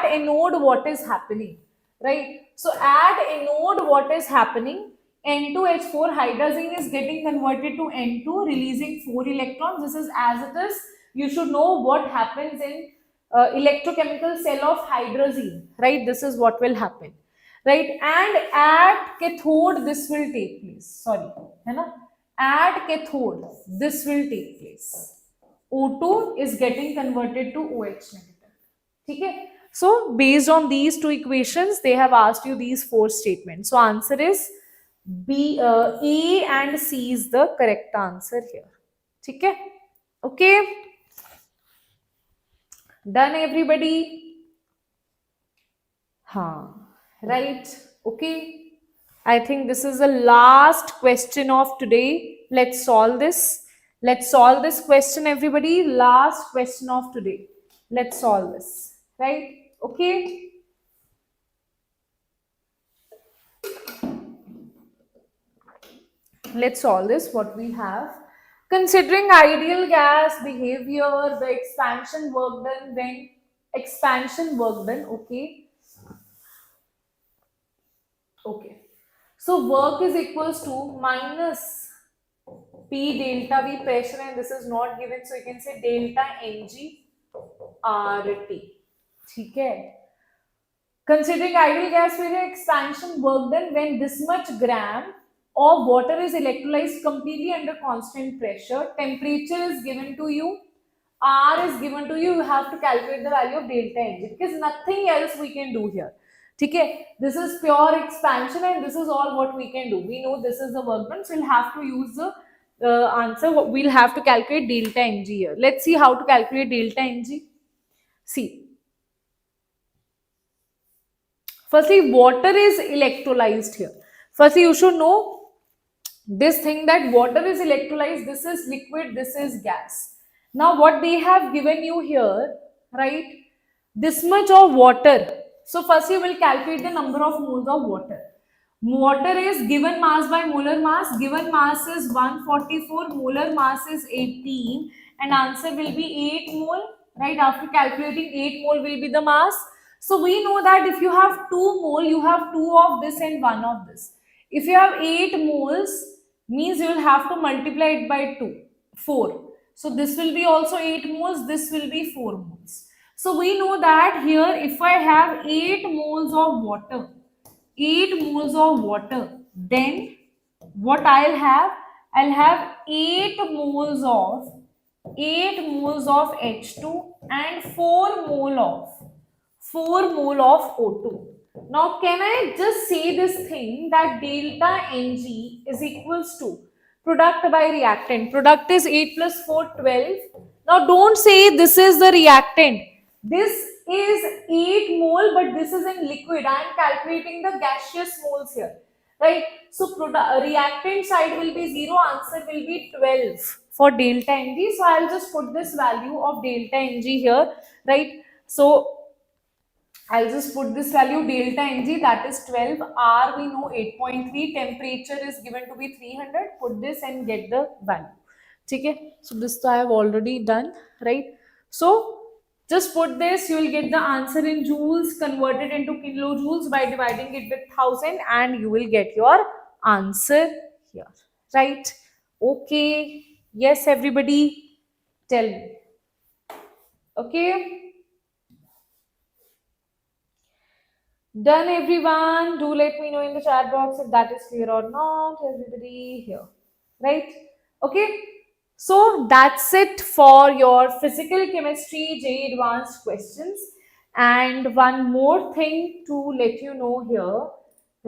anode what is happening, right? So at anode what is happening, N2H4 hydrazine is getting converted to N2 releasing 4 electrons. This is as it is. You should know what happens in electrochemical cell of hydrazine, right? This is what will happen, right? And at cathode this will take place. Sorry, है ना? At cathode this will take place. O2 is getting converted to OH negative. Okay? So based on these 2 equations, they have asked you these 4 statements. So answer is A and C is the correct answer here. Okay? Okay. Done, everybody? Huh. Right. Okay. I think this is the last question of today. Let's solve this. Let's solve this question, everybody. Last question of today. Let's solve this. Right? Okay. Let's solve this. What we have. Considering ideal gas behavior, the expansion work done, okay. Okay. So work is equals to minus P delta V pressure, and this is not given, so you can say delta Ng RT. ठीक है. Considering ideal gas behavior, expansion work done when this much gram of water is electrolyzed completely under constant pressure, temperature is given to you, R is given to you, you have to calculate the value of delta Ng because nothing else we can do here. Okay, this is pure expansion and this is all what we can do. We know this is the work done, so we'll have to use the answer. We'll have to calculate delta Ng here. Let's see how to calculate delta Ng. See, firstly, water is electrolyzed here. Firstly, you should know this thing that water is electrolyzed, this is liquid, this is gas. Now, what they have given you here, right? This much of water. So, first you will calculate the number of moles of water. Water is given mass by molar mass. Given mass is 144, molar mass is 18, and answer will be 8 mole. Right? After calculating, 8 mole will be the mass. So we know that if you have 2 mole, you have 2 of this and 1 of this. If you have 8 moles, means you will have to multiply it by 2, 4. So this will be also 8 moles, this will be 4 moles. So we know that here if I have 8 moles of water, 8 moles of water, then what I'll have 8 moles of H2 and 4 mole of O2. Now can I just say this thing that delta Ng is equals to product by reactant. Product is 8 plus 4, 12. Now don't say this is the reactant. This is 8 mole, but this is in liquid. I am calculating the gaseous moles here. Right? So reactant side will be 0, answer will be 12 for delta Ng. So I'll just put this value of delta Ng here. Right? So I'll just put this value delta Ng, that is 12. R we know 8.3. Temperature is given to be 300. Put this and get the value. Okay. So this I have already done, right? So just put this, you will get the answer in joules converted into kilojoules by dividing it with 1000, and you will get your answer here, right? Okay. Yes, everybody, tell me. Okay. Done, everyone. Do let me know in the chat box if that is clear or not. Everybody here, right? Okay. So that's it for your physical chemistry JEE Advanced questions. And one more thing to let you know here,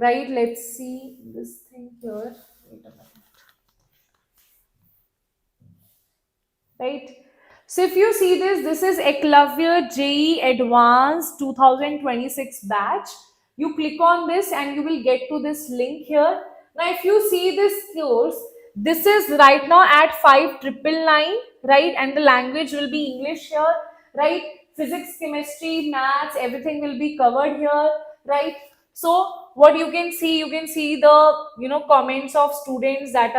right? Let's see this thing here. Wait a minute. Right? So if you see this is Eklavya JEE Advanced 2026 batch. You click on this and you will get to this link here. Now if you see this course, this is right now at 5999, right? And the language will be English here, right? Physics, chemistry, maths, everything will be covered here, right? So what you can see the comments of students that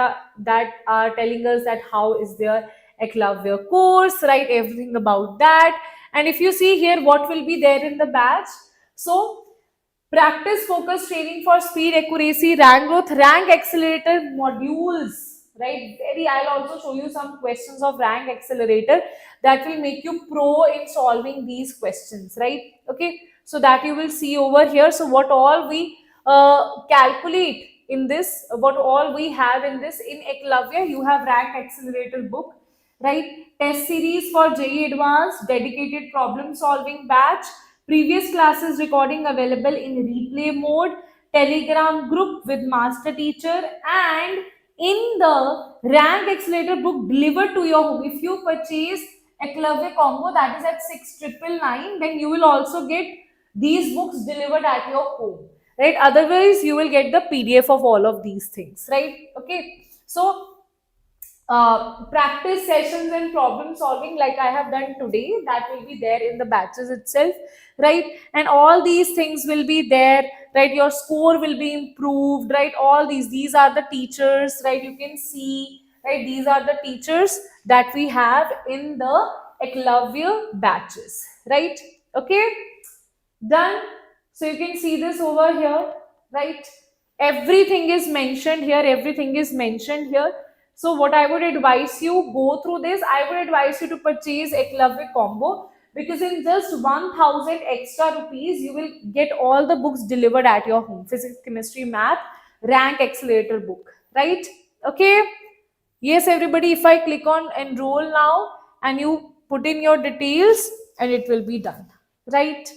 are telling us that how is their Eklavya course, right? Everything about that. And if you see here, what will be there in the batch? So, practice focused training for speed, accuracy, rank growth, rank accelerator modules, right? I'll also show you some questions of rank accelerator that will make you pro in solving these questions, right? Okay, so that you will see over here. So, what all we calculate in this, what all we have in this in Eklavya, you have rank accelerator book, right? Test series for JEE Advanced, dedicated problem solving batch, previous classes recording available in replay mode, Telegram group with master teacher, and in the rank accelerator book delivered to your home. If you purchase Eklavya combo, that is at 6,999, then you will also get these books delivered at your home, right? Otherwise you will get the PDF of all of these things, right? Okay, so practice sessions and problem solving like I have done today, that will be there in the batches itself, right? And all these things will be there, right? Your score will be improved, right? All these are the teachers, right? You can see, right? These are the teachers that we have in the Eklavya batches, right? Okay, done. So you can see this over here, right? Everything is mentioned here, everything is mentioned here. So what I would advise you, go through this. I would advise you to purchase Eklavya combo, because in just 1000 extra rupees you will get all the books delivered at your home: physics, chemistry, math, rank accelerator book, right? Okay, yes everybody, if I click on enroll now and you put in your details, and it will be done, right?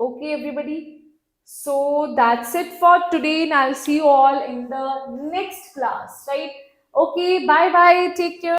Okay, everybody. So that's it for today, and I'll see you all in the next class, right? Okay, bye bye. Take care.